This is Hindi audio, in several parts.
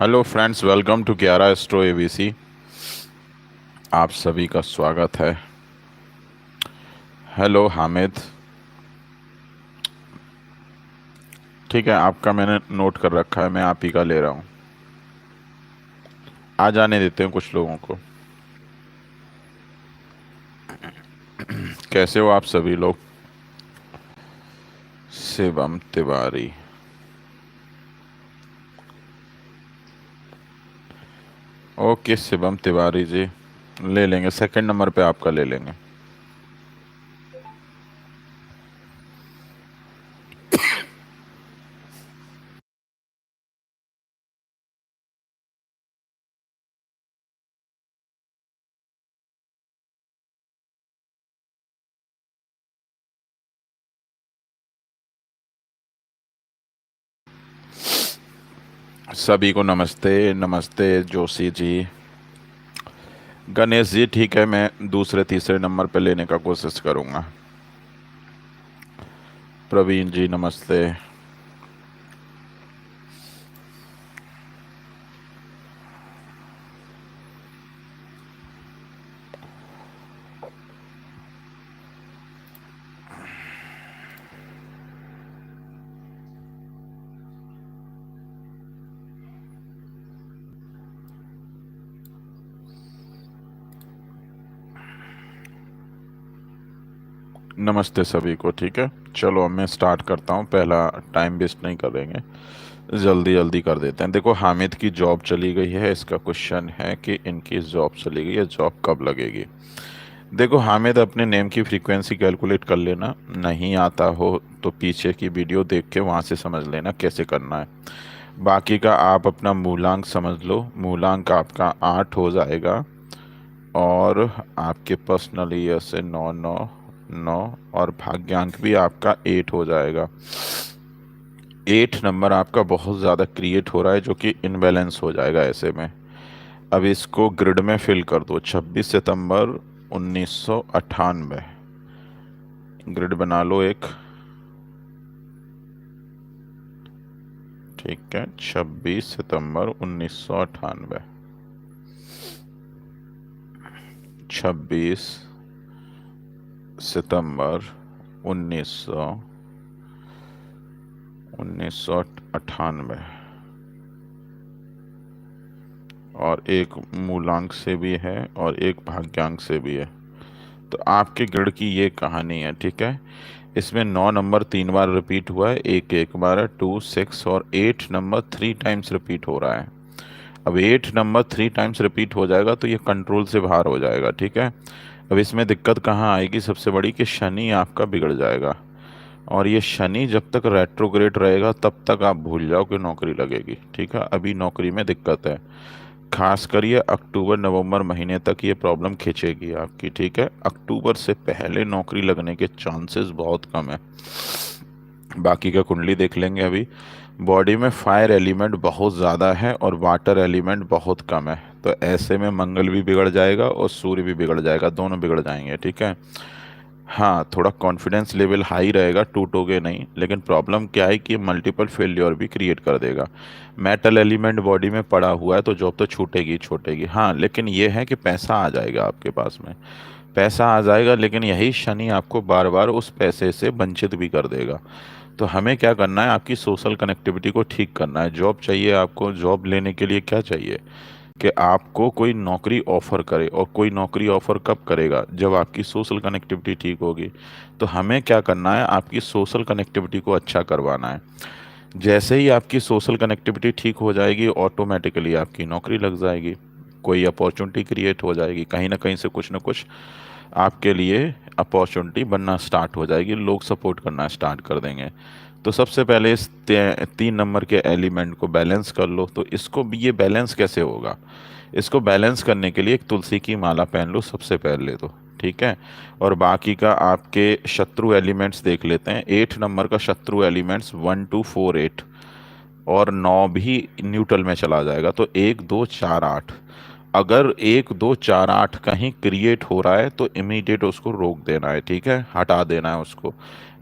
हेलो फ्रेंड्स, वेलकम टू ग्यारह एस्ट्रो एबीसी। आप सभी का स्वागत है। हेलो हामिद। ठीक है, आपका मैंने नोट कर रखा है, मैं आप ही का ले रहा हूँ। आ जाने देते हैं कुछ लोगों को। कैसे हो आप सभी लोग? शिवम तिवारी। ओके शिवम तिवारी जी, ले लेंगे, सेकंड नंबर पे आपका ले लेंगे। सभी को नमस्ते नमस्ते। जोशी जी, गणेश जी, ठीक है, मैं दूसरे तीसरे नंबर पे लेने का कोशिश करूँगा। प्रवीण जी नमस्ते। नमस्ते सभी को। ठीक है, चलो अब मैं स्टार्ट करता हूँ। पहला टाइम वेस्ट नहीं करेंगे, जल्दी जल्दी कर देते हैं। देखो, हामिद की जॉब चली गई है। इसका क्वेश्चन है कि इनकी जॉब चली गई है, जॉब कब लगेगी। देखो हामिद, अपने नेम की फ्रीक्वेंसी कैलकुलेट कर लेना। नहीं आता हो तो पीछे की वीडियो देख के वहाँ से समझ लेना कैसे करना है। बाकी का आप अपना मूलांक समझ लो। मूलांक आपका 8 हो जाएगा, और आपके पर्सनल ईयर से 9 9 9, और भाग्यांक भी आपका 8 हो जाएगा। 8 नंबर आपका बहुत ज़्यादा क्रिएट हो रहा है, जो कि इनबैलेंस हो जाएगा ऐसे में। अब इसको ग्रिड में फिल कर दो। 26 सितंबर 1998, ग्रिड बना लो एक। ठीक है, 26 सितंबर 1998। 26 सितंबर 1998, और एक मूलांक से भी है और एक भाग्यांक से भी है। तो आपके ग्रिड की ये कहानी है। ठीक है, इसमें 9 नंबर 3 बार रिपीट हुआ है, एक एक बार है, 2 6, और 8 नंबर 3 टाइम्स रिपीट हो रहा है। अब 8 नंबर 3 टाइम्स रिपीट हो जाएगा तो ये कंट्रोल से बाहर हो जाएगा। ठीक है, अब इसमें दिक्कत कहाँ आएगी सबसे बड़ी, कि शनि आपका बिगड़ जाएगा। और ये शनि जब तक रेट्रोग्रेड रहेगा तब तक आप भूल जाओ कि नौकरी लगेगी। ठीक है, अभी नौकरी में दिक्कत है। खासकर ये अक्टूबर नवंबर महीने तक ये प्रॉब्लम खींचेगी आपकी। ठीक है, अक्टूबर से पहले नौकरी लगने के चांसेस बहुत कम है। बाकी का कुंडली देख लेंगे अभी। बॉडी में फायर एलिमेंट बहुत ज़्यादा है और वाटर एलिमेंट बहुत कम है। तो ऐसे में मंगल भी बिगड़ जाएगा और सूर्य भी बिगड़ जाएगा, दोनों बिगड़ जाएंगे। ठीक है, हाँ, थोड़ा कॉन्फिडेंस लेवल हाई रहेगा, टूटोगे नहीं। लेकिन प्रॉब्लम क्या है कि मल्टीपल फेल्योर भी क्रिएट कर देगा। मेटल एलिमेंट बॉडी में पड़ा हुआ है तो जॉब तो छूटेगी छूटेगी। हाँ, लेकिन ये है कि पैसा आ जाएगा आपके पास में। पैसा आ जाएगा, लेकिन यही शनि आपको बार बार उस पैसे से वंचित भी कर देगा। तो हमें क्या करना है, आपकी सोशल कनेक्टिविटी को ठीक करना है। जॉब चाहिए आपको। जॉब लेने के लिए क्या चाहिए कि आपको कोई नौकरी ऑफर करे, और कोई नौकरी ऑफर कब करेगा, जब आपकी सोशल कनेक्टिविटी ठीक होगी। तो हमें क्या करना है, आपकी सोशल कनेक्टिविटी को अच्छा करवाना है। जैसे ही आपकी सोशल कनेक्टिविटी ठीक हो जाएगी, ऑटोमेटिकली आपकी नौकरी लग जाएगी। कोई अपॉर्चुनिटी क्रिएट हो जाएगी, कहीं ना कहीं से कुछ ना कुछ आपके लिए अपॉर्चुनिटी बनना स्टार्ट हो जाएगी, लोग सपोर्ट करना स्टार्ट कर देंगे। तो सबसे पहले इस 3 नंबर के एलिमेंट को बैलेंस कर लो। तो इसको भी, ये बैलेंस कैसे होगा, इसको बैलेंस करने के लिए एक तुलसी की माला पहन लो सबसे पहले तो। ठीक है, और बाकी का आपके शत्रु एलिमेंट्स देख लेते हैं। 8 नंबर का शत्रु एलिमेंट्स 1 2 4 8, और 9 भी न्यूट्रल में चला जाएगा। तो 1 2 4 8, अगर 1 2 4 8 कहीं क्रिएट हो रहा है तो इमीडिएट उसको रोक देना है, ठीक है, हटा देना है उसको।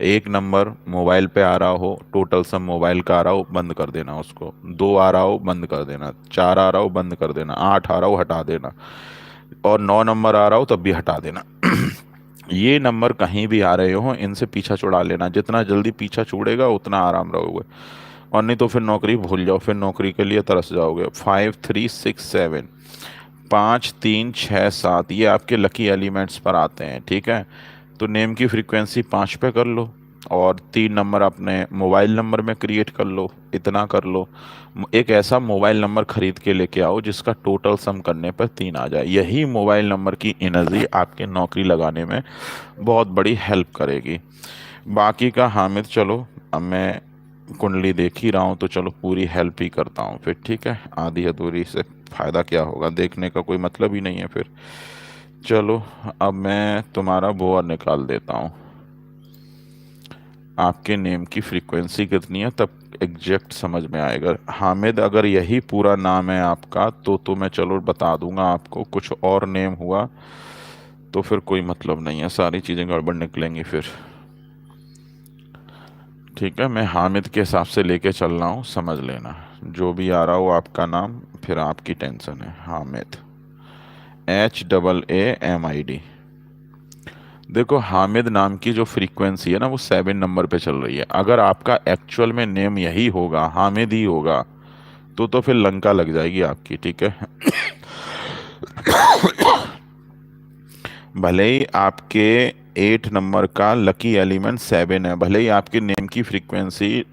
एक नंबर मोबाइल पे आ रहा हो, टोटल सम मोबाइल का आ रहा हो, बंद कर देना उसको। 2 आ रहा हो, बंद कर देना। 4 आ रहा हो, बंद कर देना। 8 आ रहा हो, हटा देना। और 9 नंबर आ रहा हो तब भी हटा देना। ये नंबर कहीं भी आ रहे हो, इनसे पीछा छुड़ा लेना। जितना जल्दी पीछा छुड़ेगा उतना आराम रहोगे। और नहीं तो फिर नौकरी भूल जाओ, फिर नौकरी के लिए तरस जाओगे। 5 3 6 7, 5 3 6 7, ये आपके लकी एलिमेंट्स पर आते हैं, ठीक है। तो नेम की फ्रीक्वेंसी 5 पे कर लो, और 3 नंबर अपने मोबाइल नंबर में क्रिएट कर लो, इतना कर लो। एक ऐसा मोबाइल नंबर खरीद के लेके आओ जिसका टोटल सम करने पर 3 आ जाए। यही मोबाइल नंबर की एनर्जी आपके नौकरी लगाने में बहुत बड़ी हेल्प करेगी। बाकी का हामिद, चलो अब मैं कुंडली देख ही रहा हूँ तो चलो पूरी हेल्प ही करता हूँ फिर, ठीक है। आधी अधूरी से फायदा क्या होगा, देखने का कोई मतलब ही नहीं है फिर। चलो अब मैं तुम्हारा बोअर निकाल देता हूँ। आपके नेम की फ्रीक्वेंसी कितनी है तब एग्जैक्ट समझ में आएगा। हामिद अगर यही पूरा नाम है आपका तो मैं चलो बता दूंगा आपको। कुछ और नेम हुआ तो फिर कोई मतलब नहीं है, सारी चीज़ें गड़बड़ निकलेंगी फिर। ठीक है, मैं हामिद के हिसाब से लेके चल रहा हूँ, समझ लेना। जो भी आ रहा हो आपका नाम, फिर आपकी टेंशन है। हामिद, HAAMID। देखो, हामिद नाम की जो फ्रीक्वेंसी है ना, वो 7 नंबर पे चल रही है। अगर आपका एक्चुअल में नेम यही होगा, हामिद ही होगा, तो फिर लंका लग जाएगी आपकी, ठीक है। भले ही आपके 8 नंबर का लकी एलिमेंट 7 है, भले ही आपके नेम की फ्रीक्वेंसी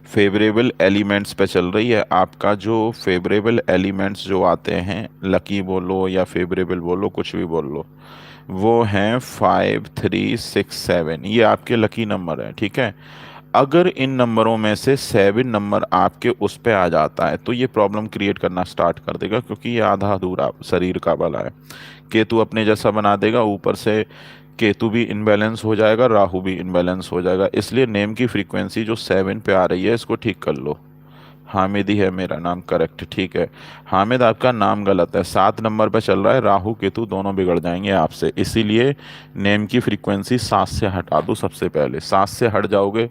फेवरेबल एलिमेंट्स पे चल रही है, आपका जो फेवरेबल एलिमेंट्स जो आते हैं, लकी बोलो या फेवरेबल बोलो, कुछ भी बोल लो, वो हैं 5 3 6 7। ये आपके लकी नंबर है, ठीक है। अगर इन नंबरों में से 7 नंबर आपके उस पे आ जाता है तो ये प्रॉब्लम क्रिएट करना स्टार्ट कर देगा, क्योंकि ये आधा अधूरा शरीर का बला है। केतु अपने जैसा बना देगा, ऊपर से केतु भी इनबैलेंस हो जाएगा, राहु भी इनबैलेंस हो जाएगा। इसलिए नेम की फ्रीक्वेंसी जो 7 पे आ रही है, इसको ठीक कर लो। हामिद ही है मेरा नाम, करेक्ट, ठीक है। हामिद आपका नाम गलत है, 7 नंबर पे चल रहा है। राहु केतु दोनों बिगड़ जाएंगे आपसे, इसीलिए नेम की फ्रीक्वेंसी 7 से हटा दो सबसे पहले। 7 से हट जाओगे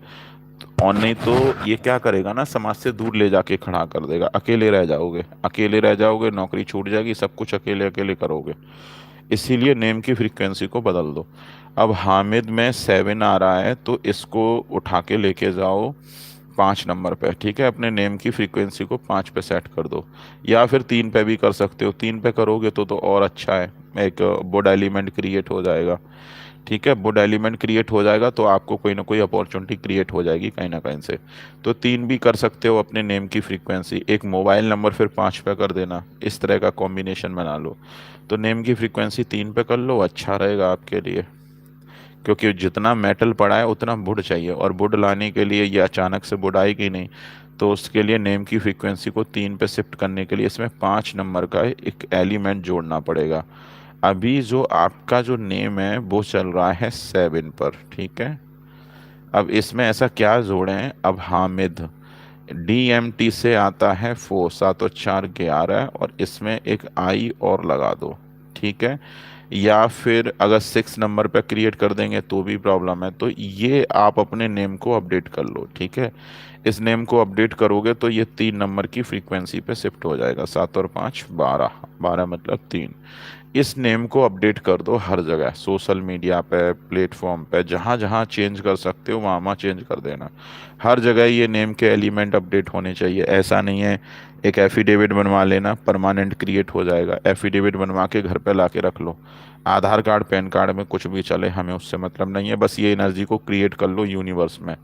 और नहीं तो ये क्या करेगा ना, समाज से दूर ले जाके खड़ा कर देगा। अकेले रह जाओगे, अकेले रह जाओगे, नौकरी छूट जाएगी, सब कुछ अकेले अकेले करोगे। इसीलिए नेम की फ्रीक्वेंसी को बदल दो। अब हामिद में 7 आ रहा है तो इसको उठा के लेके जाओ 5 नंबर पे, ठीक है। अपने नेम की फ्रीक्वेंसी को 5 पे सेट कर दो, या फिर 3 पे भी कर सकते हो। 3 पे करोगे तो और अच्छा है, एक बुड एलिमेंट क्रिएट हो जाएगा, ठीक है। बुड एलिमेंट क्रिएट हो जाएगा तो आपको कोई ना कोई अपॉर्चुनिटी क्रिएट हो जाएगी कहीं ना कहीं से। तो 3 भी कर सकते हो अपने नेम की फ्रीक्वेंसी, एक मोबाइल नंबर फिर 5 पे कर देना, इस तरह का कॉम्बिनेशन बना लो। तो नेम की फ्रीक्वेंसी 3 पे कर लो, अच्छा रहेगा आपके लिए। क्योंकि जितना मेटल पड़ा है उतना वुड चाहिए, और वुड लाने के लिए ये अचानक से वुड आएगी नहीं। तो उसके लिए नेम की फ्रीक्वेंसी को 3 पे शिफ्ट करने के लिए इसमें 5 नंबर का एक एलिमेंट जोड़ना पड़ेगा। अभी जो आपका जो नेम है वो चल रहा है 7 पर, ठीक है। अब इसमें ऐसा क्या जोड़ें, अब हामिद DMT से आता है 4, 7 और 4 11, और इसमें एक आई और लगा दो, ठीक है। या फिर अगर 6 नंबर पे क्रिएट कर देंगे तो भी प्रॉब्लम है। तो ये आप अपने नेम को अपडेट कर लो, ठीक है। इस नेम को अपडेट करोगे तो ये 3 नंबर की फ्रीक्वेंसी पे शिफ्ट हो जाएगा। 7 और 5 12, 12 मतलब 3। इस नेम को अपडेट कर दो हर जगह, सोशल मीडिया पे, प्लेटफॉर्म पे, जहाँ जहाँ चेंज कर सकते हो वहाँ वहाँ चेंज कर देना। हर जगह ये नेम के एलिमेंट अपडेट होने चाहिए। ऐसा नहीं है एक एफिडेविट बनवा लेना, परमानेंट क्रिएट हो जाएगा। एफिडेविट बनवा के घर पे ला के रख लो। आधार कार्ड पैन कार्ड में कुछ भी चले, हमें उससे मतलब नहीं है। बस ये एनर्जी को क्रिएट कर लो यूनिवर्स में।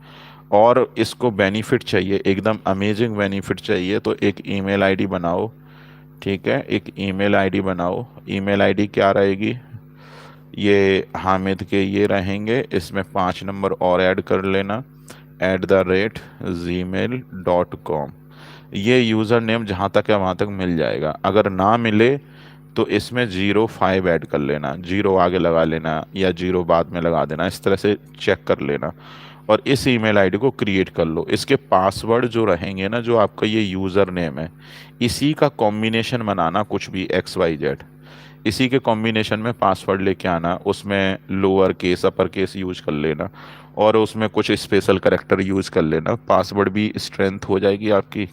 और इसको बेनिफिट चाहिए, एकदम अमेजिंग बेनिफिट चाहिए, तो एक ईमेल आईडी बनाओ, ठीक है। एक ईमेल आईडी बनाओ। ईमेल आईडी क्या रहेगी, ये हामिद के ये रहेंगे, इसमें 5 नंबर और ऐड कर लेना, @gmail.com। ये यूज़र नेम जहाँ तक है वहाँ तक मिल जाएगा। अगर ना मिले तो इसमें 05 ऐड कर लेना, 0 आगे लगा लेना या 0 बाद में लगा देना, इस तरह से चेक कर लेना। और इस ईमेल आईडी को क्रिएट कर लो। इसके पासवर्ड जो रहेंगे ना, जो आपका ये यूज़र नेम है, इसी का कॉम्बिनेशन बनाना, कुछ भी XYZ, इसी के कॉम्बिनेशन में पासवर्ड लेके आना। उसमें lower case upper case use कर लेना, और उसमें कुछ स्पेशल करेक्टर यूज कर लेना। पासवर्ड भी स्ट्रेंथ हो जाएगी आपकी,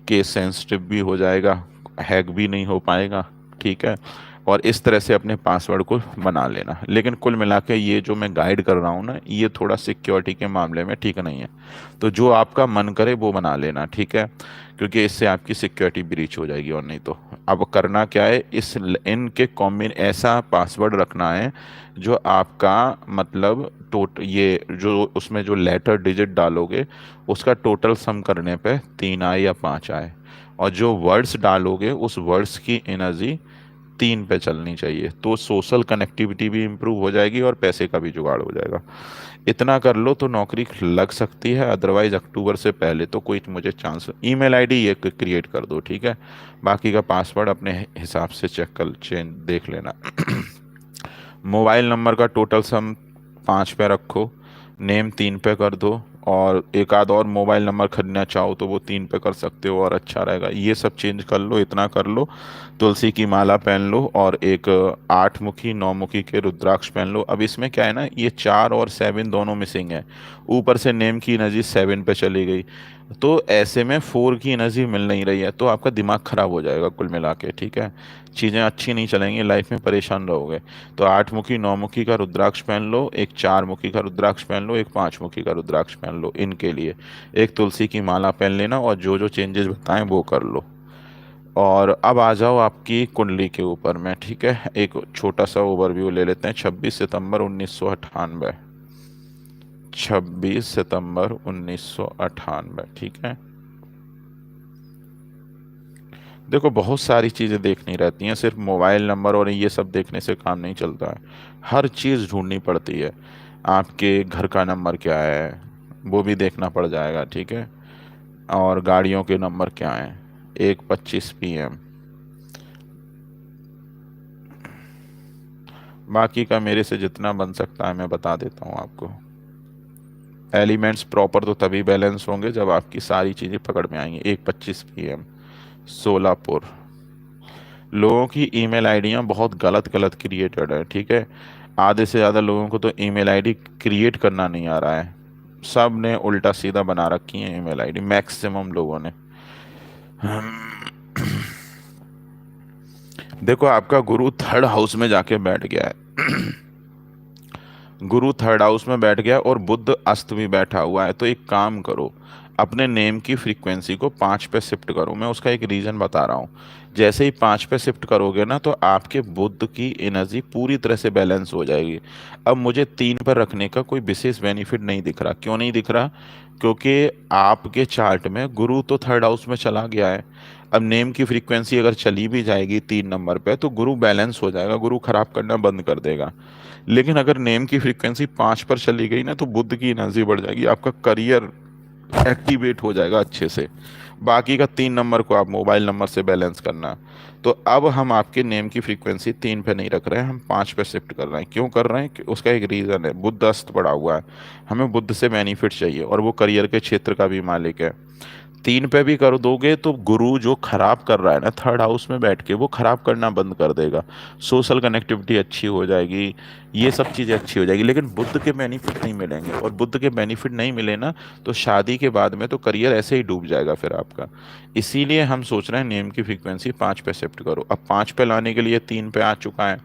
केस सेंसिटिव भी हो जाएगा, हैक भी नहीं हो पाएगा, ठीक है। और इस तरह से अपने पासवर्ड को बना लेना। लेकिन कुल मिला के ये जो मैं गाइड कर रहा हूँ ना, ये थोड़ा सिक्योरिटी के मामले में ठीक नहीं है। तो जो आपका मन करे वो बना लेना, ठीक है, क्योंकि इससे आपकी सिक्योरिटी ब्रीच हो जाएगी। और नहीं तो अब करना क्या है, इनके कॉम्बिन ऐसा पासवर्ड रखना है जो आपका मतलब ये जो उसमें जो लेटर डिजिट डालोगे उसका टोटल सम करने पे 3 आए या 5 आए, और जो वर्ड्स डालोगे उस वर्ड्स की एनर्जी 3 पे चलनी चाहिए। तो सोशल कनेक्टिविटी भी इम्प्रूव हो जाएगी और पैसे का भी जुगाड़ हो जाएगा। इतना कर लो तो नौकरी लग सकती है, अदरवाइज अक्टूबर से पहले तो कोई मुझे चांस। ईमेल आईडी ये क्रिएट कर दो, ठीक है। बाकी का पासवर्ड अपने हिसाब से चेक कर चेंज देख लेना। मोबाइल नंबर का टोटल सम 5 पे रखो, नेम 3 पे कर दो, और एक आध और मोबाइल नंबर खरीदना चाहो तो वो 3 पे कर सकते हो और अच्छा रहेगा। ये सब चेंज कर लो, इतना कर लो। तुलसी की माला पहन लो, और एक 8 मुखी 9 मुखी के रुद्राक्ष पहन लो। अब इसमें क्या है ना, ये 4 और 7 दोनों मिसिंग है। ऊपर से नेम की एनर्जी 7 पे चली गई, तो ऐसे में 4 की एनर्जी मिल नहीं रही है, तो आपका दिमाग खराब हो जाएगा कुल मिला के, ठीक है। चीज़ें अच्छी नहीं चलेंगी, लाइफ में परेशान रहोगे। तो 8 मुखी 9 मुखी का रुद्राक्ष पहन लो, एक 4 मुखी का रुद्राक्ष पहन लो, एक 5 मुखी का रुद्राक्ष पहन लो इनके लिए। एक तुलसी की माला पहन लेना, और जो जो चेंजेस बताएं वो कर लो। और अब आ जाओ आपकी कुंडली के ऊपर में, ठीक है। एक छोटा सा ओवरव्यू ले लेते हैं। 26 सितंबर 1998, 26 सितंबर 1998, ठीक है। देखो बहुत सारी चीज़ें देखनी रहती हैं, सिर्फ मोबाइल नंबर और ये सब देखने से काम नहीं चलता है। हर चीज़ ढूंढनी पड़ती है। आपके घर का नंबर क्या है वो भी देखना पड़ जाएगा, ठीक है। और गाड़ियों के नंबर क्या हैं। 1:25 PM। बाकी का मेरे से जितना बन सकता है मैं बता देता हूँ आपको। एलिमेंट्स प्रॉपर तो तभी बैलेंस होंगे जब आपकी सारी चीज़ें पकड़ में आएंगी। 1:25 PM, सोलापुर। लोगों की ईमेल आईडियाँ बहुत गलत गलत क्रिएटेड है, ठीक है। आधे से ज़्यादा लोगों को तो ईमेल आईडी क्रिएट करना नहीं आ रहा है। सब ने उल्टा सीधा बना रखी है ईमेल आईडी, मैक्सिमम लोगों ने। देखो आपका गुरु 3rd हाउस में जाके बैठ गया है। गुरु 3rd हाउस में बैठ गया और बुध अस्त भी बैठा हुआ है। तो एक काम करो, अपने नेम की फ्रीक्वेंसी को 5 पे शिफ्ट करो। मैं उसका एक रीज़न बता रहा हूँ। जैसे ही 5 पे शिफ्ट करोगे ना, तो आपके बुध की एनर्जी पूरी तरह से बैलेंस हो जाएगी। अब मुझे 3 पर रखने का कोई विशेष बेनिफिट नहीं दिख रहा। क्यों नहीं दिख रहा? क्योंकि आपके चार्ट में गुरु तो 3rd हाउस में चला गया है। अब नेम की फ्रीक्वेंसी अगर चली भी जाएगी 3 नंबर पे, तो गुरु बैलेंस हो जाएगा, गुरु खराब करना बंद कर देगा। लेकिन अगर नेम की फ्रीक्वेंसी 5 पर चली गई ना, तो बुद्ध की एनर्जी बढ़ जाएगी, आपका करियर एक्टिवेट हो जाएगा अच्छे से। बाकी का 3 नंबर को आप मोबाइल नंबर से बैलेंस करना। तो अब हम आपके नेम की फ्रीक्वेंसी 3 पे नहीं रख रहे हैं, हम 5 पे शिफ्ट कर रहे हैं। क्यों कर रहे हैं कि उसका एक रीज़न है, बुद्ध अस्त पड़ा हुआ है। हमें बुद्ध से बेनिफिट चाहिए, और वो करियर के क्षेत्र का भी मालिक है। 3 पे भी कर दोगे तो गुरु जो खराब कर रहा है ना 3rd हाउस में बैठ के, वो खराब करना बंद कर देगा। सोशल कनेक्टिविटी अच्छी हो जाएगी, ये सब चीज़ें अच्छी हो जाएगी। लेकिन बुद्ध के बेनिफिट नहीं मिलेंगे, और बुद्ध के बेनिफिट नहीं मिले ना, तो शादी के बाद में तो करियर ऐसे ही डूब जाएगा फिर आपका। इसीलिए हम सोच रहे हैं नेम की फ्रीक्वेंसी 5 पे शिफ्ट करो। अब 5 पे लाने के लिए 3 पे आ चुका है।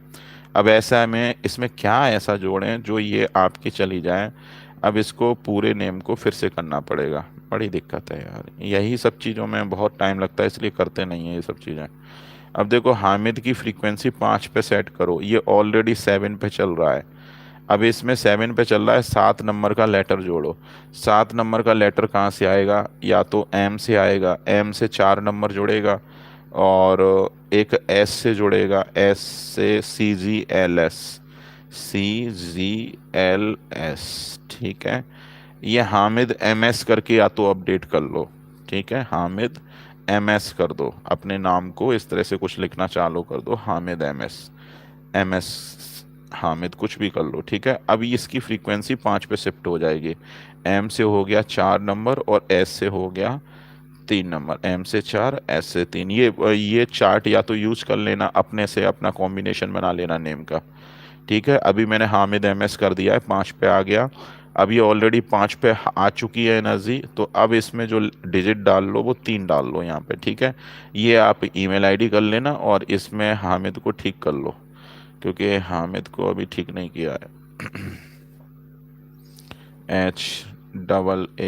अब ऐसा है, मैं इसमें क्या ऐसा जोड़ें जो ये आपकी चली जाए। अब इसको पूरे नेम को फिर से करना पड़ेगा। बड़ी दिक्कत है यार, यही सब चीज़ों में बहुत टाइम लगता है, इसलिए करते नहीं है ये सब चीज़ें। अब देखो, हामिद की फ्रीक्वेंसी 5 पे सेट करो, ये ऑलरेडी 7 पे चल रहा है। अब इसमें 7 पे चल रहा है, 7 नंबर का लेटर जोड़ो। 7 नंबर का लेटर कहाँ से आएगा? या तो एम से आएगा, एम से 4 नंबर जुड़ेगा, और एक एस से जुड़ेगा, एस से CGLS, CGLS, ठीक है। ये हामिद MS करके या तो अपडेट कर लो, ठीक है। हामिद MS कर दो, अपने नाम को इस तरह से कुछ लिखना चालू कर दो, हामिद MS, MS हामिद कुछ भी कर लो, ठीक है। अभी इसकी फ्रीक्वेंसी 5 पे शिफ्ट हो जाएगी। एम से हो गया 4 नंबर और एस से हो गया 3 नंबर। एम से 4, एस से 3। ये चार्ट या तो यूज कर लेना अपने से, अपना कॉम्बिनेशन बना लेना नेम का, ठीक है। अभी मैंने हामिद एम एस कर दिया है, 5 पे आ गया। अब ये ऑलरेडी 5 पे आ चुकी है एनर्जी, तो अब इसमें जो डिजिट डाल लो वो 3 डाल लो यहाँ पे, ठीक है। ये आप ईमेल आईडी कर लेना और इसमें हामिद को ठीक कर लो, क्योंकि हामिद को अभी ठीक नहीं किया है।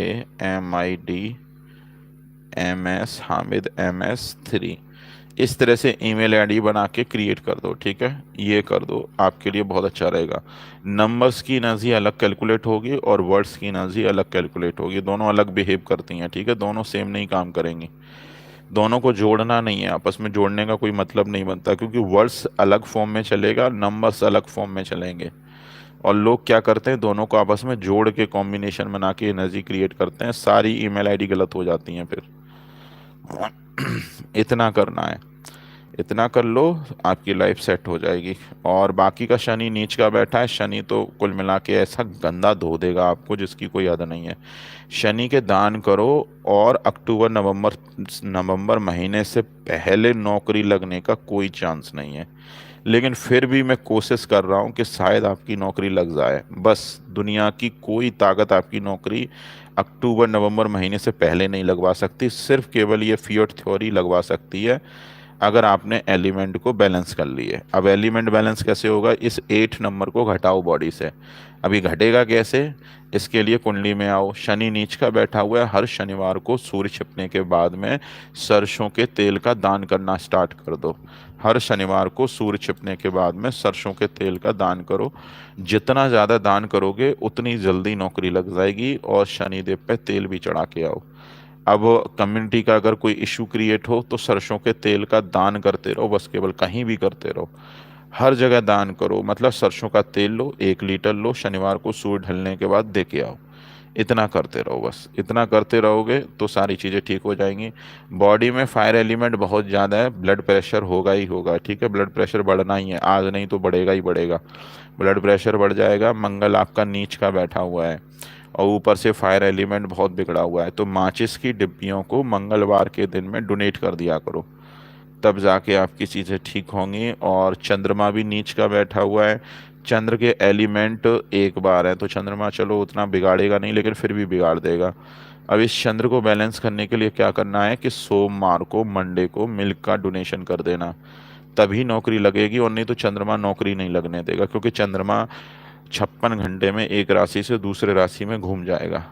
HAAMID MS हामिद MS3, इस तरह से ईमेल आईडी बना के क्रिएट कर दो, ठीक है। ये कर दो, आपके लिए बहुत अच्छा रहेगा। नंबर्स की एनर्जी अलग कैलकुलेट होगी और वर्ड्स की एनर्जी अलग कैलकुलेट होगी, दोनों अलग बिहेव करती हैं, ठीक है। दोनों सेम नहीं काम करेंगी। दोनों को जोड़ना नहीं है, आपस में जोड़ने का कोई मतलब नहीं बनता, क्योंकि वर्ड्स अलग फॉर्म में चलेगा, नंबर्स अलग फॉर्म में चलेंगे। और लोग क्या करते हैं, दोनों को आपस में जोड़ के कॉम्बिनेशन बना के एनर्जी क्रिएट करते हैं, सारी ईमेल आईडी गलत हो जाती हैं फिर। इतना करना है, इतना कर लो, आपकी लाइफ सेट हो जाएगी। और बाकी का शनि नीच का बैठा है, शनि तो कुल मिला के ऐसा गंदा धो देगा आपको जिसकी कोई हद नहीं है। शनि के दान करो, और अक्टूबर नवंबर नवंबर महीने से पहले नौकरी लगने का कोई चांस नहीं है। लेकिन फिर भी मैं कोशिश कर रहा हूँ कि शायद आपकी नौकरी लग जाए। बस दुनिया की कोई ताकत आपकी नौकरी अक्टूबर नवंबर महीने से पहले नहीं लगवा सकती, सिर्फ केवल ये फिएट थ्योरी लगवा सकती है, अगर आपने एलिमेंट को बैलेंस कर लिए। अब एलिमेंट बैलेंस कैसे होगा, इस 8 नंबर को घटाओ बॉडी से। अभी घटेगा कैसे, इसके लिए कुंडली में आओ। शनि नीच का बैठा हुआ है, हर शनिवार को सूर्य छिपने के बाद में सरसों के तेल का दान करना स्टार्ट कर दो। हर शनिवार को सूर्य छिपने के बाद में सरसों के तेल का दान करो। जितना ज़्यादा दान करोगे उतनी जल्दी नौकरी लग जाएगी, और शनिदेव पे तेल भी चढ़ा के आओ। अब कम्युनिटी का अगर कोई इशू क्रिएट हो तो सरसों के तेल का दान करते रहो, बस केवल कहीं भी करते रहो, हर जगह दान करो। मतलब सरसों का तेल लो, 1 लीटर लो, शनिवार को सूर्य ढलने के बाद दे के आओ। इतना करते रहो, बस इतना करते रहोगे तो सारी चीज़ें ठीक हो जाएंगी। बॉडी में फायर एलिमेंट बहुत ज़्यादा है, ब्लड प्रेशर होगा ही होगा, ठीक है। ब्लड प्रेशर बढ़ना ही है, आज नहीं तो बढ़ेगा ही बढ़ेगा। ब्लड प्रेशर बढ़ जाएगा, मंगल आपका नीच का बैठा हुआ है, और ऊपर से फायर एलिमेंट बहुत बिगड़ा हुआ है, तो माचिस की डिब्बियों को मंगलवार के दिन में डोनेट कर दिया करो, तब जाके आपकी चीज़ें ठीक होंगी। और चंद्रमा भी नीच का बैठा हुआ है, चंद्र के एलिमेंट एक बार है, तो चंद्रमा चलो उतना बिगाड़ेगा नहीं, लेकिन फिर भी बिगाड़ देगा। अब इस चंद्र को बैलेंस करने के लिए क्या करना है कि सोमवार को, मंडे को मिल्क का डोनेशन कर देना, तभी नौकरी लगेगी, और नहीं तो चंद्रमा नौकरी नहीं लगने देगा, क्योंकि चंद्रमा 56 घंटे में एक राशि से दूसरे राशि में घूम जाएगा।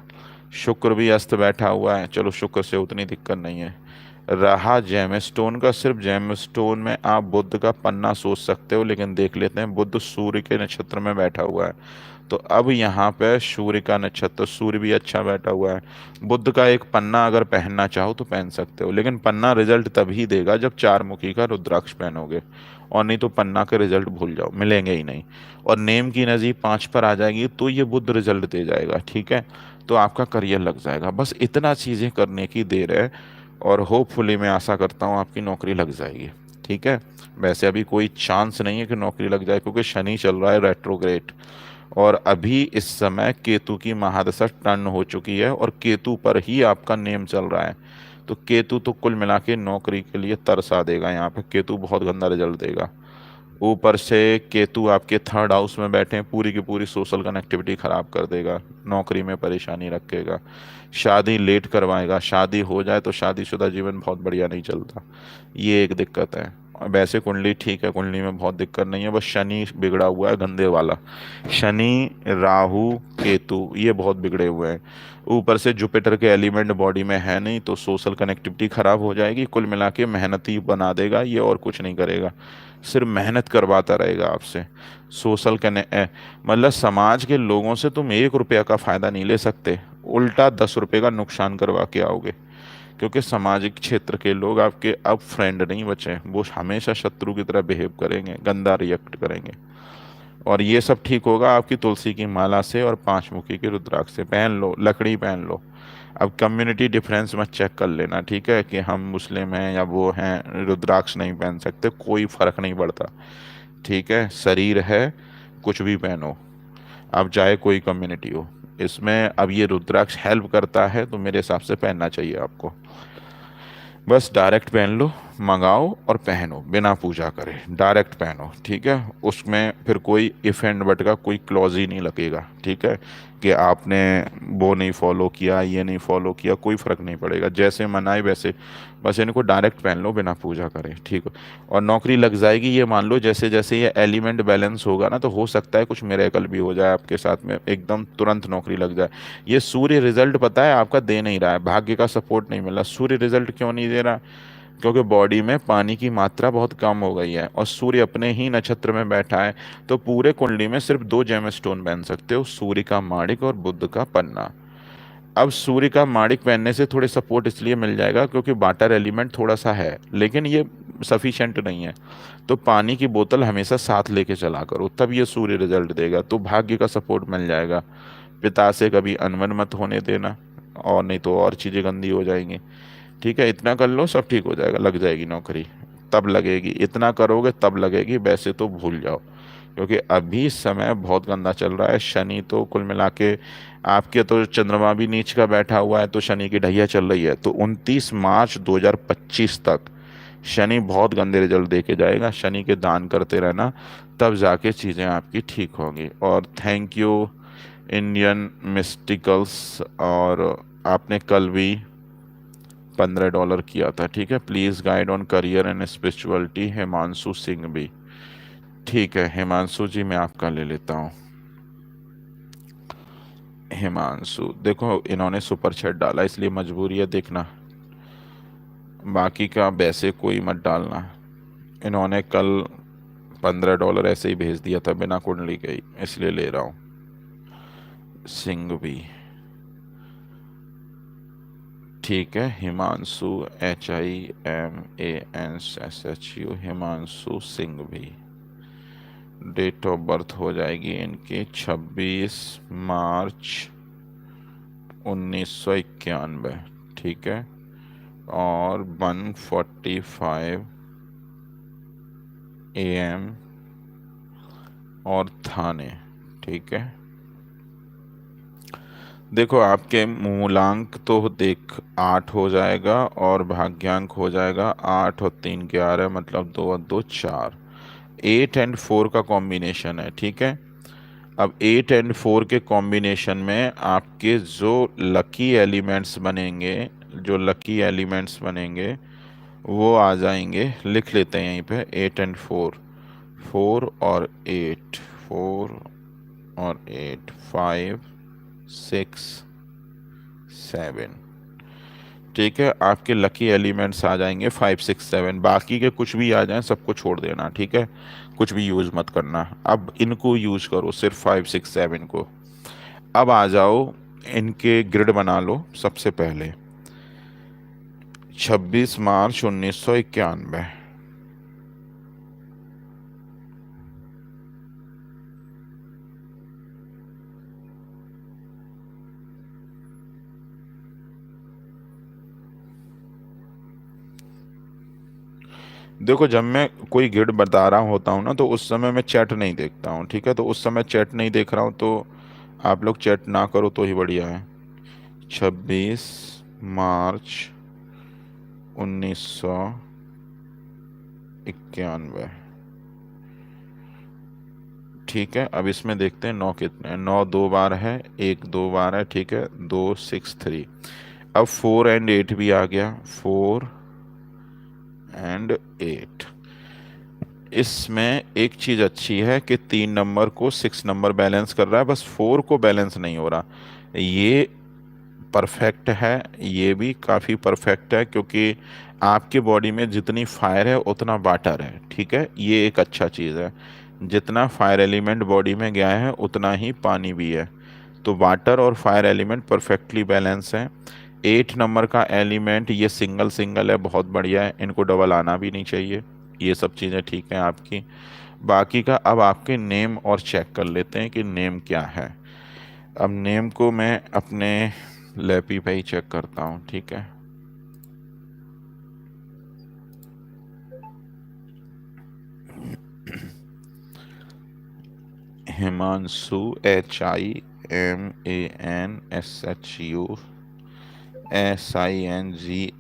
शुक्र भी अस्त बैठा हुआ है, चलो शुक्र से उतनी दिक्कत नहीं है। रहा जेमस्टोन का, सिर्फ जेमस्टोन में आप बुध का पन्ना सोच सकते हो, लेकिन देख लेते हैं बुध सूर्य के नक्षत्र में बैठा हुआ है, तो अब यहाँ पे सूर्य का नक्षत्र, सूर्य भी अच्छा बैठा हुआ है। बुध का एक पन्ना अगर पहनना चाहो तो पहन सकते हो, लेकिन पन्ना रिजल्ट तभी देगा जब 4 मुखी का रुद्राक्ष पहनोगे, और नहीं तो पन्ना के रिजल्ट भूल जाओ, मिलेंगे ही नहीं। और नेम की एनर्जी 5 पर आ जाएगी तो ये बुध रिजल्ट दे जाएगा, ठीक है। तो आपका करियर लग जाएगा, बस इतना चीज़ें करने की देर है, और होपफुली मैं आशा करता हूँ आपकी नौकरी लग जाएगी, ठीक है। वैसे अभी कोई चांस नहीं है कि नौकरी लग जाए, क्योंकि शनि चल रहा है रेट्रोग्रेड, और अभी इस समय केतु की महादशा टर्न हो चुकी है, और केतु पर ही आपका नेम चल रहा है। तो केतु तो कुल मिला के नौकरी के लिए तरसा देगा, यहाँ पे केतु बहुत गंदा रिजल्ट देगा। ऊपर से केतु आपके 3rd हाउस में बैठे हैं, पूरी की पूरी सोशल कनेक्टिविटी खराब कर देगा, नौकरी में परेशानी रखेगा, शादी लेट करवाएगा, शादी हो जाए तो शादीशुदा जीवन बहुत बढ़िया नहीं चलता, ये एक दिक्कत है। और वैसे कुंडली ठीक है, कुंडली में बहुत दिक्कत नहीं है, बस शनि बिगड़ा हुआ है गंदे वाला। शनि, राहु, केतु ये बहुत बिगड़े हुए हैं। ऊपर से जुपिटर के एलिमेंट बॉडी में है नहीं, तो सोशल कनेक्टिविटी खराब हो जाएगी। कुल मिला के मेहनती बना देगा ये, और कुछ नहीं करेगा, सिर्फ मेहनत करवाता रहेगा आपसे। सोशल कने मतलब समाज के लोगों से तुम 1 रुपया का फ़ायदा नहीं ले सकते, उल्टा 10 रुपये का नुकसान करवा के आओगे, क्योंकि सामाजिक क्षेत्र के लोग आपके अब फ्रेंड नहीं बचे, वो हमेशा शत्रु की तरह बिहेव करेंगे, गंदा रिएक्ट करेंगे। और ये सब ठीक होगा आपकी तुलसी की माला से और 5 मुखी के रुद्राक्ष से। पहन लो, लकड़ी पहन लो। अब कम्युनिटी डिफरेंस मत चेक कर लेना, ठीक है, कि हम मुस्लिम हैं या वो हैं, रुद्राक्ष नहीं पहन सकते, कोई फर्क नहीं पड़ता, ठीक है। शरीर है, कुछ भी पहनो, अब चाहे कोई कम्युनिटी हो। इसमें अब ये रुद्राक्ष हेल्प करता है, तो मेरे हिसाब से पहनना चाहिए आपको। बस डायरेक्ट पहन लो, मंगाओ और पहनो, बिना पूजा करे डायरेक्ट पहनो, ठीक है। उसमें फिर कोई इफ एंड बट का कोई क्लॉज ही नहीं लगेगा, ठीक है, कि आपने वो नहीं फॉलो किया, ये नहीं फॉलो किया, कोई फर्क नहीं पड़ेगा, जैसे मनाए वैसे। बस इनको डायरेक्ट पहन लो बिना पूजा करे, ठीक है। और नौकरी लग जाएगी, ये मान लो। जैसे जैसे ये एलिमेंट बैलेंस होगा ना, तो हो सकता है कुछ मिरेकल भी हो जाए आपके साथ में, एकदम तुरंत नौकरी लग जाए। ये सूर्य रिजल्ट पता है आपका दे नहीं रहा है, भाग्य का सपोर्ट नहीं मिल रहा। सूर्य रिजल्ट क्यों नहीं दे रहा? क्योंकि बॉडी में पानी की मात्रा बहुत कम हो गई है, और सूर्य अपने ही नक्षत्र में बैठा है। तो पूरे कुंडली में सिर्फ दो जेमस्टोन पहन सकते हो, सूर्य का माणिक और बुध का पन्ना। अब सूर्य का माणिक पहनने से थोड़े सपोर्ट इसलिए मिल जाएगा क्योंकि वाटर एलिमेंट थोड़ा सा है, लेकिन ये सफिशिएंट नहीं है। तो पानी की बोतल हमेशा साथ लेके चला करो, तब ये सूर्य रिजल्ट देगा, तो भाग्य का सपोर्ट मिल जाएगा। पिता से कभी अनबन मत होने देना, और नहीं तो और चीज़ें गंदी हो जाएंगी, ठीक है। इतना कर लो, सब ठीक हो जाएगा, लग जाएगी नौकरी। तब लगेगी, इतना करोगे तब लगेगी, वैसे तो भूल जाओ। क्योंकि अभी समय बहुत गंदा चल रहा है। शनि तो कुल मिला के, आपके तो चंद्रमा भी नीच का बैठा हुआ है, तो शनि की ढैया चल रही है। तो 29 मार्च 2025 तक शनि बहुत गंदे रिजल्ट दे के जाएगा। शनि के दान करते रहना, तब जाके चीज़ें आपकी ठीक होंगी। और थैंक यू इंडियन मिस्टिकल्स। और आपने कल भी $15 किया था, ठीक है। Please guide on career and spirituality, Himanshu Singh भी, ठीक है। हिमांशु जी मैं आपका ले लेता हूँ। हिमांशु, देखो इन्होंने सुपर चैट डाला, इसलिए मजबूरी है देखना, बाकी का वैसे कोई मत डालना। इन्होंने कल $15 ऐसे ही भेज दिया था बिना कुंडली के ही, इसलिए ले रहा हूँ। सिंह भी, ठीक है। हिमांशु, HIMANSSHU, हिमांशु सिंह भी। डेट ऑफ बर्थ हो जाएगी इनकी 26 मार्च 1991, ठीक है। और 1:45 AM, और थाने, ठीक है। देखो आपके मूलांक तो देख 8 हो जाएगा, और भाग्यांक हो जाएगा 8 और 3 11, मतलब 2 और 2 4। 8 और 4 का कॉम्बिनेशन है, ठीक है। अब 8 और 4 के कॉम्बिनेशन में आपके जो लकी एलिमेंट्स बनेंगे, जो लकी एलिमेंट्स बनेंगे वो आ जाएंगे, लिख लेते हैं यहीं पे। 8 और 4, 4 और 8, 4 और 8, 5 6 7, ठीक है। आपके लकी एलिमेंट्स आ जाएंगे 5 6 7। बाकी के कुछ भी आ जाएं, सबको छोड़ देना, ठीक है। कुछ भी यूज़ मत करना, अब इनको यूज़ करो, सिर्फ 5 6 7 को। अब आ जाओ, इनके ग्रिड बना लो सबसे पहले। 26 मार्च 1991, देखो जब मैं कोई ग्रिड बता रहा होता हूँ ना, तो उस समय मैं चैट नहीं देखता हूँ, ठीक है। तो उस समय चैट नहीं देख रहा हूँ, तो आप लोग चैट ना करो तो ही बढ़िया है। 26 मार्च 1991, ठीक है। अब इसमें देखते हैं नौ कितने हैं। 9 2 बार है, 1 2 बार है, ठीक है। 2 6 3। अब 4 और 8 भी आ गया, 4 और 8। इसमें एक चीज़ अच्छी है कि 3 नंबर को 6 नंबर बैलेंस कर रहा है, बस 4 को बैलेंस नहीं हो रहा। ये परफेक्ट है, ये भी काफ़ी परफेक्ट है, क्योंकि आपके बॉडी में जितनी फायर है उतना वाटर है, ठीक है। ये एक अच्छा चीज़ है, जितना फायर एलिमेंट बॉडी में गया है उतना ही पानी भी है। तो वाटर और फायर एलिमेंट परफेक्टली बैलेंस है। 8 नंबर का एलिमेंट ये सिंगल सिंगल है, बहुत बढ़िया है, इनको डबल आना भी नहीं चाहिए। ये सब चीज़ें ठीक हैं आपकी। बाकी का अब आपके नेम और चेक कर लेते हैं कि नेम क्या है। अब नेम को मैं अपने लैपी पे ही चेक करता हूँ, ठीक है। हिमांशु, HIMANSHU, SINGHVI,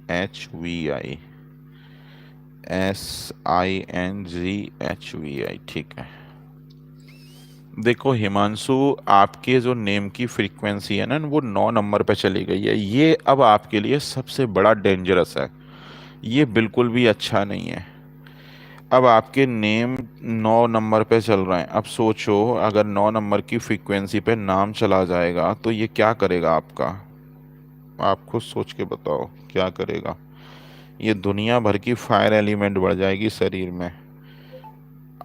SINGHVI, ठीक है। देखो हिमांशु, आपके जो नेम की फ्रीक्वेंसी है ना, वो 9 नंबर पे चली गई है। ये अब आपके लिए सबसे बड़ा डेंजरस है, ये बिल्कुल भी अच्छा नहीं है। अब आपके नेम 9 नंबर पे चल रहे हैं। अब सोचो, अगर 9 नंबर की फ्रीक्वेंसी पे नाम चला जाएगा तो ये क्या करेगा आपका? आप खुद सोच के बताओ क्या करेगा। ये दुनिया भर की फायर एलिमेंट बढ़ जाएगी शरीर में।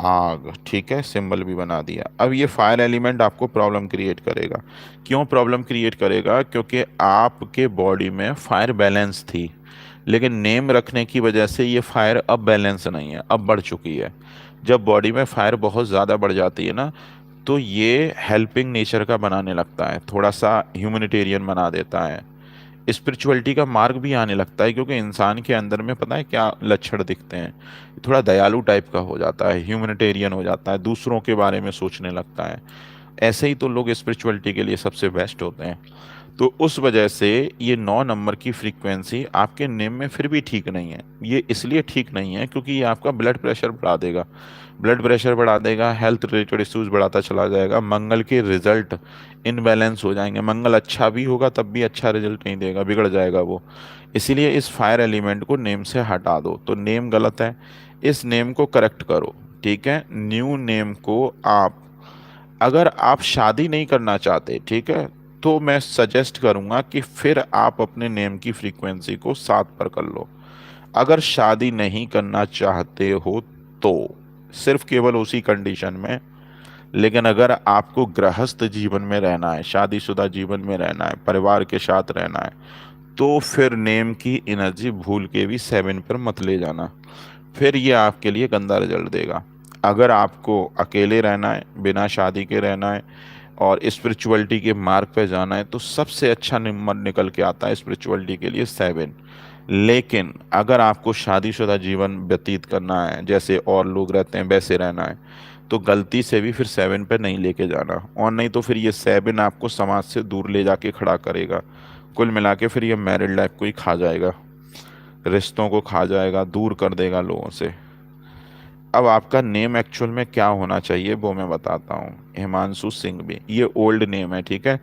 आग, ठीक है, सिंबल भी बना दिया। अब ये फायर एलिमेंट आपको प्रॉब्लम क्रिएट करेगा। क्यों प्रॉब्लम क्रिएट करेगा? क्योंकि आपके बॉडी में फायर बैलेंस थी, लेकिन नेम रखने की वजह से ये फायर अब बैलेंस नहीं है, अब बढ़ चुकी है। जब बॉडी में फायर बहुत ज़्यादा बढ़ जाती है ना, तो ये हेल्पिंग नेचर का बनाने लगता है, थोड़ा सा ह्यूमैनिटेरियन बना देता है, स्पिरिचुअलिटी का मार्ग भी आने लगता है। क्योंकि इंसान के अंदर में पता है क्या लक्षण दिखते हैं? थोड़ा दयालु टाइप का हो जाता है, ह्यूमैनिटेरियन हो जाता है, दूसरों के बारे में सोचने लगता है। ऐसे ही तो लोग स्पिरिचुअलिटी के लिए सबसे बेस्ट होते हैं। तो उस वजह से ये 9 नंबर की फ्रीक्वेंसी आपके नेम में फिर भी ठीक नहीं है। ये इसलिए ठीक नहीं है क्योंकि ये आपका ब्लड प्रेशर बढ़ा देगा, ब्लड प्रेशर बढ़ा देगा, हेल्थ रिलेटेड इश्यूज बढ़ाता चला जाएगा, मंगल के रिजल्ट इनबैलेंस हो जाएंगे। मंगल अच्छा भी होगा तब भी अच्छा रिजल्ट नहीं देगा, बिगड़ जाएगा वो। इसीलिए इस फायर एलिमेंट को नेम से हटा दो। तो नेम गलत है, इस नेम को करेक्ट करो, ठीक है। न्यू नेम को आप, अगर आप शादी नहीं करना चाहते, ठीक है, तो मैं सजेस्ट करूंगा कि फिर आप अपने नेम की फ्रीक्वेंसी को 7 पर कर लो। अगर शादी नहीं करना चाहते हो तो सिर्फ केवल उसी कंडीशन में। लेकिन अगर आपको गृहस्थ जीवन में रहना है, शादीशुदा जीवन में रहना है, परिवार के साथ रहना है, तो फिर नेम की एनर्जी भूल के भी 7 पर मत ले जाना, फिर ये आपके लिए गंदा रिजल्ट देगा। अगर आपको अकेले रहना है, बिना शादी के रहना है और स्पिरिचुअलिटी के मार्ग पे जाना है, तो सबसे अच्छा नंबर निकल के आता है स्पिरिचुअलिटी के लिए 7। लेकिन अगर आपको शादीशुदा जीवन व्यतीत करना है, जैसे और लोग रहते हैं वैसे रहना है, तो गलती से भी फिर 7 पे नहीं लेके जाना। और नहीं तो फिर ये 7 आपको समाज से दूर ले जाके खड़ा करेगा। कुल मिला के फिर ये मैरिड लाइफ को ही खा जाएगा, रिश्तों को खा जाएगा, दूर कर देगा लोगों से। अब आपका नेम एक्चुअल में क्या होना चाहिए वो मैं बताता हूँ। हिमांशु सिंह भी ये ओल्ड नेम है, ठीक है।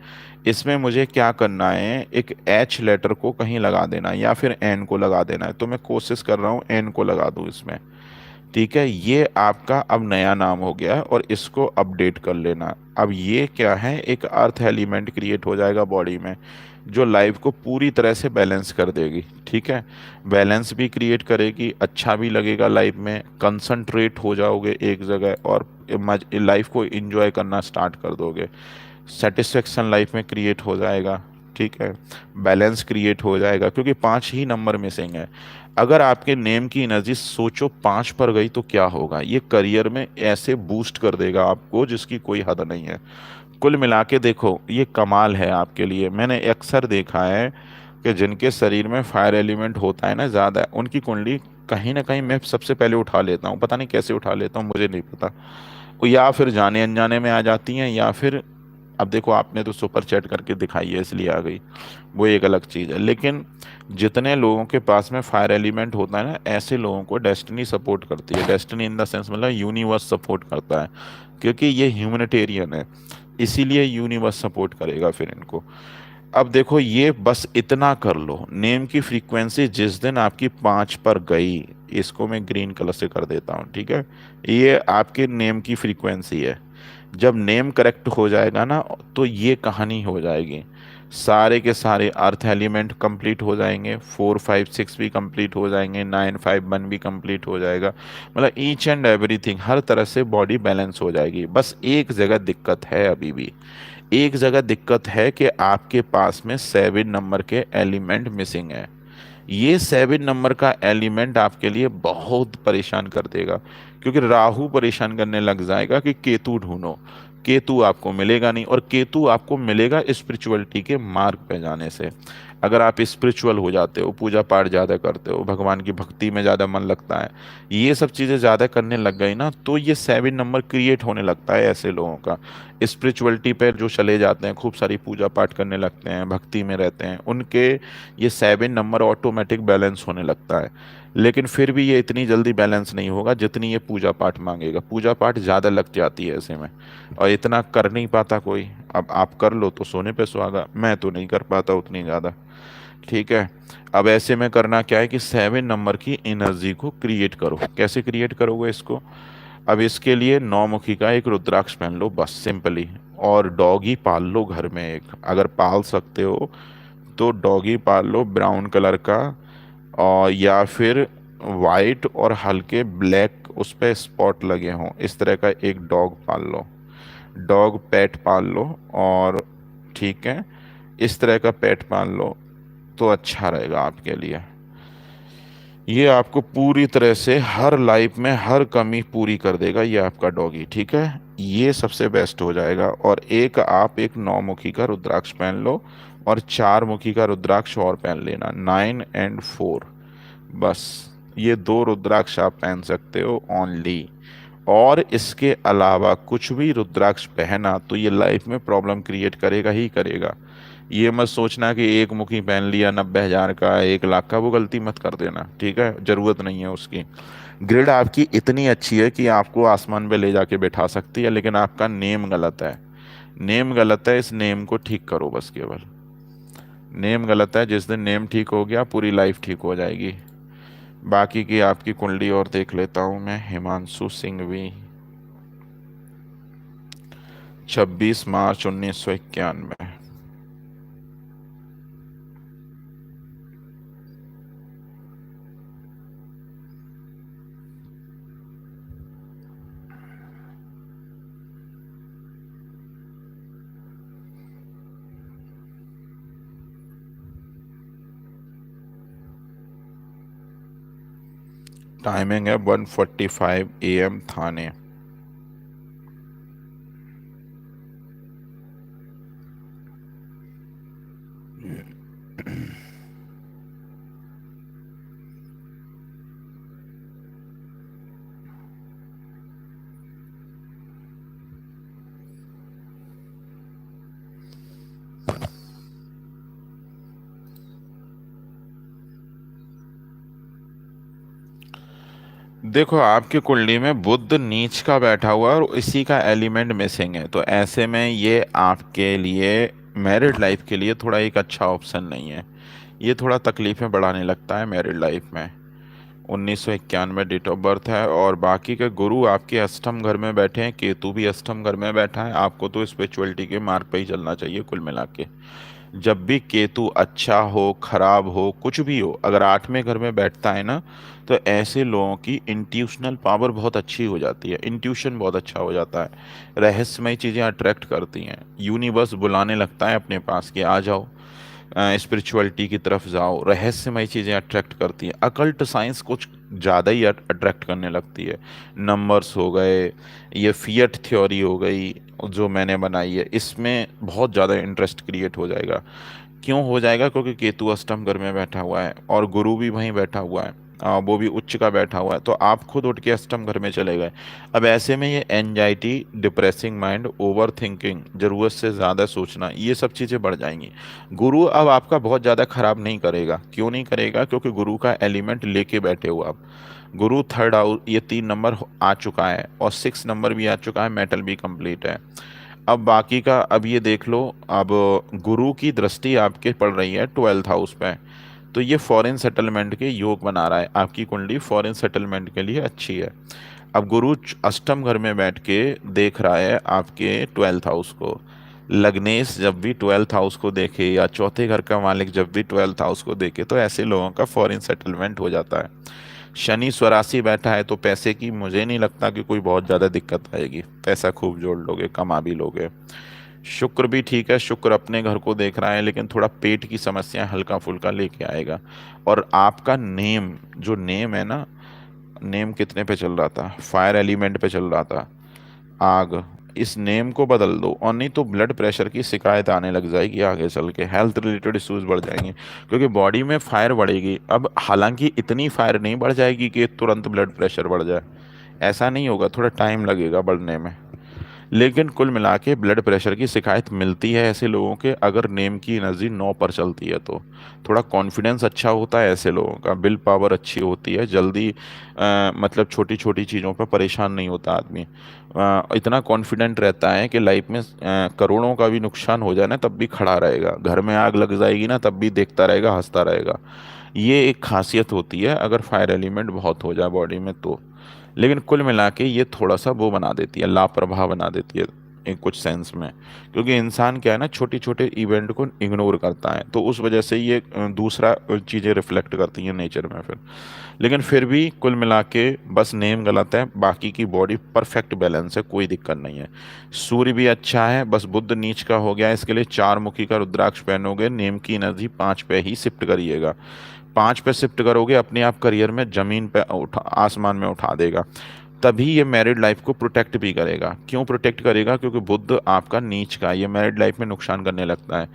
इसमें मुझे क्या करना है, एक एच लेटर को कहीं लगा देना है या फिर एन को लगा देना है। तो मैं कोशिश कर रहा हूँ एन को लगा दूँ इसमें, ठीक है। ये आपका अब नया नाम हो गया और इसको अपडेट कर लेना। अब ये क्या है, एक अर्थ एलिमेंट क्रिएट हो जाएगा बॉडी में, जो लाइफ को पूरी तरह से बैलेंस कर देगी, ठीक है। बैलेंस भी क्रिएट करेगी, अच्छा भी लगेगा लाइफ में, कंसंट्रेट हो जाओगे एक जगह और लाइफ को एंजॉय करना स्टार्ट कर दोगे। सेटिस्फेक्शन लाइफ में क्रिएट हो जाएगा, ठीक है। बैलेंस क्रिएट हो जाएगा क्योंकि 5 ही नंबर मिसिंग है। अगर आपके नेम की एनर्जी सोचो 5 पर गई तो क्या होगा, ये करियर में ऐसे बूस्ट कर देगा आपको जिसकी कोई हद नहीं है। कुल मिला के देखो, ये कमाल है आपके लिए। मैंने अक्सर देखा है कि जिनके शरीर में फायर एलिमेंट होता है ना ज़्यादा, उनकी कुंडली कहीं ना कहीं मैं सबसे पहले उठा लेता हूँ। पता नहीं कैसे उठा लेता हूँ, मुझे नहीं पता। या फिर जाने अनजाने में आ जाती हैं, या फिर अब देखो आपने तो सुपर चैट करके दिखाई है इसलिए आ गई, वो एक अलग चीज़ है। लेकिन जितने लोगों के पास में फायर एलिमेंट होता है ना, ऐसे लोगों को डेस्टिनी सपोर्ट करती है। डेस्टिनी इन द सेंस मतलब यूनिवर्स सपोर्ट करता है, क्योंकि ये ह्यूमैनिटेरियन है, इसीलिए यूनिवर्स सपोर्ट करेगा फिर इनको। अब देखो, ये बस इतना कर लो, नेम की फ्रीक्वेंसी जिस दिन आपकी 5 पर गई, इसको मैं ग्रीन कलर से कर देता हूँ, ठीक है। ये आपके नेम की फ्रीक्वेंसी है। जब नेम करेक्ट हो जाएगा ना, तो ये कहानी हो जाएगी। सारे के सारे अर्थ एलिमेंट कंप्लीट हो जाएंगे, 4 5 6 भी कंप्लीट हो जाएंगे, 9 5 1 भी कंप्लीट हो जाएगा। मतलब ईच एंड एवरीथिंग, हर तरह से बॉडी बैलेंस हो जाएगी। बस एक जगह दिक्कत है, अभी भी एक जगह दिक्कत है कि आपके पास में 7 नंबर के एलिमेंट मिसिंग है। ये 7 नंबर का एलिमेंट आपके लिए बहुत परेशान कर देगा, क्योंकि राहु परेशान करने लग जाएगा कि केतु ढूंढो। केतु आपको मिलेगा नहीं, और केतु आपको मिलेगा स्पिरिचुअलिटी के मार्ग पे जाने से। अगर आप स्पिरिचुअल हो जाते हो, पूजा पाठ ज़्यादा करते हो, भगवान की भक्ति में ज़्यादा मन लगता है, ये सब चीज़ें ज़्यादा करने लग गई ना, तो ये 7 नंबर क्रिएट होने लगता है ऐसे लोगों का। स्पिरिचुअलिटी पे जो चले जाते हैं, खूब सारी पूजा पाठ करने लगते हैं, भक्ति में रहते हैं, उनके ये 7 नंबर ऑटोमेटिक बैलेंस होने लगता है। लेकिन फिर भी ये इतनी जल्दी बैलेंस नहीं होगा जितनी ये पूजा पाठ मांगेगा। पूजा पाठ ज़्यादा लग जाती है ऐसे में, और इतना कर नहीं पाता कोई। अब आप कर लो तो सोने पे सुहागा, मैं तो नहीं कर पाता उतनी ज़्यादा। ठीक है। अब ऐसे में करना क्या है कि 7 नंबर की एनर्जी को क्रिएट करो। कैसे क्रिएट करोगे इसको? अब इसके लिए 9 मुखी का एक रुद्राक्ष पहन लो, बस सिंपली। और डॉगी पाल लो घर में एक, अगर पाल सकते हो तो डॉगी पाल लो ब्राउन कलर का, और या फिर वाइट और हल्के ब्लैक उस पे स्पॉट लगे हों, इस तरह का एक डॉग पाल लो। डॉग पेट पाल लो। और ठीक है, इस तरह का पेट पाल लो तो अच्छा रहेगा आपके लिए। ये आपको पूरी तरह से हर लाइफ में हर कमी पूरी कर देगा ये आपका डॉगी। ठीक है, ये सबसे बेस्ट हो जाएगा। और एक आप एक 9 मुखी का रुद्राक्ष पहन लो, और 4 मुखी का रुद्राक्ष और पहन लेना, 9 और 4। बस ये 2 रुद्राक्ष आप पहन सकते हो ओनली। और इसके अलावा कुछ भी रुद्राक्ष पहना तो ये लाइफ में प्रॉब्लम क्रिएट करेगा ही करेगा। ये मत सोचना कि एक मुखी पहन लिया 90,000 का, 1 लाख का, वो गलती मत कर देना। ठीक है, जरूरत नहीं है उसकी। ग्रिड आपकी इतनी अच्छी है कि आपको आसमान पे ले जाके बैठा सकती है, लेकिन आपका नेम गलत है। नेम गलत है, इस नेम को ठीक करो बस केवल। नेम गलत है, जिस दिन नेम ठीक हो गया पूरी लाइफ ठीक हो जाएगी। बाकी की आपकी कुंडली और देख लेता हूँ मैं। हिमांशु सिंघवी, 26 मार्च 1991। टाइमिंग है 1:45 AM थाने। देखो, आपकी कुंडली में बुध नीच का बैठा हुआ है और इसी का एलिमेंट मिसिंग है, तो ऐसे में ये आपके लिए मैरिड लाइफ के लिए थोड़ा एक अच्छा ऑप्शन नहीं है। ये थोड़ा तकलीफें बढ़ाने लगता है मैरिड लाइफ में। 1991 डेट ऑफ बर्थ है। और बाकी के गुरु आपके अष्टम घर में बैठे हैं, केतु भी अष्टम घर में बैठा है। आपको तो स्पिरिचुअलिटी के मार्ग पे ही चलना चाहिए कुल मिला के। जब भी केतु अच्छा हो, खराब हो, कुछ भी हो, अगर 8वें घर में बैठता है ना, तो ऐसे लोगों की इंट्यूशनल पावर बहुत अच्छी हो जाती है, इंट्यूशन बहुत अच्छा हो जाता है, रहस्यमय चीज़ें अट्रैक्ट करती हैं, यूनिवर्स बुलाने लगता है अपने पास कि आ जाओ, स्पिरिचुअलिटी की तरफ जाओ। रहस्यमय चीज़ें अट्रैक्ट करती हैं, अकल्ट साइंस कुछ ज़्यादा ही अट्रैक्ट करने लगती है। नंबर्स हो गए, ये फियट थ्योरी हो गई जो मैंने बनाई है, इसमें बहुत ज़्यादा इंटरेस्ट क्रिएट हो जाएगा। क्यों हो जाएगा? क्योंकि केतु अष्टम घर में बैठा हुआ है और गुरु भी वहीं बैठा हुआ है, वो भी उच्च का बैठा हुआ है, तो आप खुद उठ के अष्टम घर में चले गए। अब ऐसे में ये anxiety, depressing mind, over thinking, ज़रूरत से ज़्यादा सोचना, ये सब चीज़ें बढ़ जाएंगी। गुरु अब आपका बहुत ज़्यादा खराब नहीं करेगा। क्यों नहीं करेगा? क्योंकि गुरु का एलिमेंट लेके बैठे हो आप। गुरु थर्ड हाउस, ये 3 नंबर आ चुका है और 6 नंबर भी आ चुका है, मेटल भी कंप्लीट है। अब बाकी का अब ये देख लो। अब गुरु की दृष्टि आपके पड़ रही है 12th हाउस पे, तो ये फॉरेन सेटलमेंट के योग बना रहा है। आपकी कुंडली फॉरेन सेटलमेंट के लिए अच्छी है। अब गुरु अष्टम घर में बैठ के देख रहा है आपके 12th हाउस को। लग्नेश जब भी 12th हाउस को देखे, या चौथे घर का मालिक जब भी 12th हाउस को देखे, तो ऐसे लोगों का फॉरेन सेटलमेंट हो जाता है। शनि स्वराशि बैठा है, तो पैसे की मुझे नहीं लगता कि कोई बहुत ज़्यादा दिक्कत आएगी। पैसा खूब जोड़ लोगे, कमा भी लोगे। शुक्र भी ठीक है, शुक्र अपने घर को देख रहा है, लेकिन थोड़ा पेट की समस्या हल्का फुल्का लेके आएगा। और आपका नेम, जो नेम है ना, नेम कितने पे चल रहा था? फायर एलिमेंट पे चल रहा था, आग। इस नेम को बदल दो, और नहीं तो ब्लड प्रेशर की शिकायत आने लग जाएगी आगे चल के, हेल्थ रिलेटेड इश्यूज बढ़ जाएंगे, क्योंकि बॉडी में फायर बढ़ेगी। अब हालांकि इतनी फायर नहीं बढ़ जाएगी कि तुरंत ब्लड प्रेशर बढ़ जाए, ऐसा नहीं होगा, थोड़ा टाइम लगेगा बढ़ने में। लेकिन कुल मिला के ब्लड प्रेशर की शिकायत मिलती है ऐसे लोगों के अगर नेम की एनर्जी 9 पर चलती है तो। थोड़ा कॉन्फिडेंस अच्छा होता है ऐसे लोगों का, विल पावर अच्छी होती है, जल्दी मतलब छोटी छोटी चीज़ों पर परेशान नहीं होता आदमी। इतना कॉन्फिडेंट रहता है कि लाइफ में करोड़ों का भी नुकसान हो जाए ना तब भी खड़ा रहेगा, घर में आग लग जाएगी ना तब भी देखता रहेगा, हंसता रहेगा। ये एक खासियत होती है अगर फायर एलिमेंट बहुत हो जाए बॉडी में तो। लेकिन कुल मिला के ये थोड़ा सा वो बना देती है, लापरवाह बना देती है एक कुछ सेंस में, क्योंकि इंसान क्या है ना, छोटे छोटे इवेंट को इग्नोर करता है, तो उस वजह से ये दूसरा चीज़ें रिफ्लेक्ट करती हैं नेचर में फिर। लेकिन फिर भी कुल मिला के बस नेम गलत है, बाकी की बॉडी परफेक्ट बैलेंस है, कोई दिक्कत नहीं है। सूर्य भी अच्छा है, बस बुध नीच का हो गया, इसके लिए 4 मुखी का रुद्राक्ष पहनोगे, नेम की एनर्जी 5 पे ही शिफ्ट करिएगा। 5 पे शिफ्ट करोगे अपने आप करियर में जमीन पे उठा, आसमान में उठा देगा। तभी ये मैरिड लाइफ को प्रोटेक्ट भी करेगा। क्यों प्रोटेक्ट करेगा? क्योंकि बुध आपका नीच का, ये मैरिड लाइफ में नुकसान करने लगता है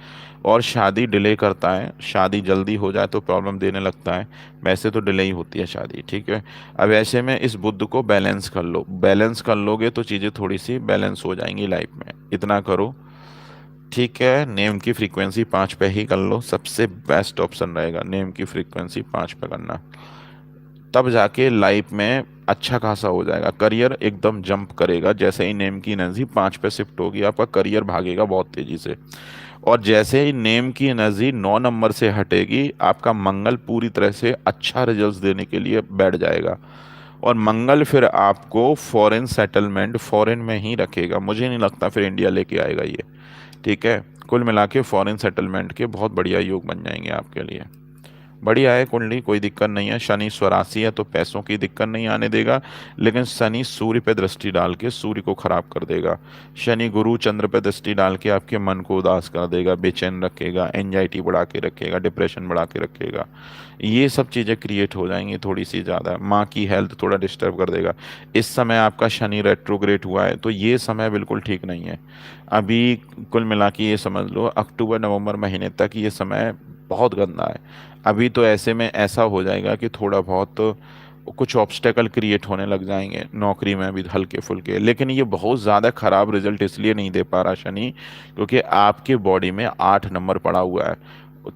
और शादी डिले करता है, शादी जल्दी हो जाए तो प्रॉब्लम देने लगता है। वैसे तो डिले ही होती है शादी, ठीक है। अब ऐसे में इस बुध को बैलेंस कर लो, बैलेंस कर लोगे तो चीज़ें थोड़ी सी बैलेंस हो जाएंगी लाइफ में, इतना करो, ठीक है। नेम की फ्रीक्वेंसी 5 पे ही कर लो, सबसे बेस्ट ऑप्शन रहेगा नेम की फ्रीक्वेंसी 5 पे करना, तब जाके लाइफ में अच्छा खासा हो जाएगा, करियर एकदम जंप करेगा। जैसे ही नेम की एनर्जी 5 पे शिफ्ट होगी आपका करियर भागेगा बहुत तेजी से। और जैसे ही नेम की एनर्जी 9 नंबर से हटेगी आपका मंगल पूरी तरह से अच्छा रिजल्ट्स देने के लिए बैठ जाएगा। और मंगल फिर आपको फॉरेन सेटलमेंट, फॉरेन में ही रखेगा, मुझे नहीं लगता फिर इंडिया लेके आएगा ये, ठीक है। कुल मिला के फॉरेन सेटलमेंट के बहुत बढ़िया योग बन जाएंगे आपके लिए। बढ़िया है कुंडली, कोई दिक्कत नहीं है। शनि स्वराशि है तो पैसों की दिक्कत नहीं आने देगा, लेकिन शनि सूर्य पे दृष्टि डाल के सूर्य को खराब कर देगा। शनि गुरु चंद्र पे दृष्टि डाल के आपके मन को उदास कर देगा, बेचैन रखेगा, एंजाइटी बढ़ा के रखेगा, डिप्रेशन बढ़ा के रखेगा। ये सब चीज़ें क्रिएट हो जाएंगी थोड़ी सी ज़्यादा। माँ की हेल्थ थोड़ा डिस्टर्ब कर देगा। इस समय आपका शनि रेट्रोग्रेड हुआ है तो ये समय बिल्कुल ठीक नहीं है अभी। कुल मिला के ये समझ लो अक्टूबर नवंबर महीने तक ये समय बहुत गंदा है। अभी तो ऐसे में ऐसा हो जाएगा कि थोड़ा बहुत कुछ ऑब्स्टेकल क्रिएट होने लग जाएंगे नौकरी में भी हल्के फुल्के, लेकिन ये बहुत ज़्यादा खराब रिजल्ट इसलिए नहीं दे पा रहा शनि, क्योंकि आपके बॉडी में 8 नंबर पड़ा हुआ है।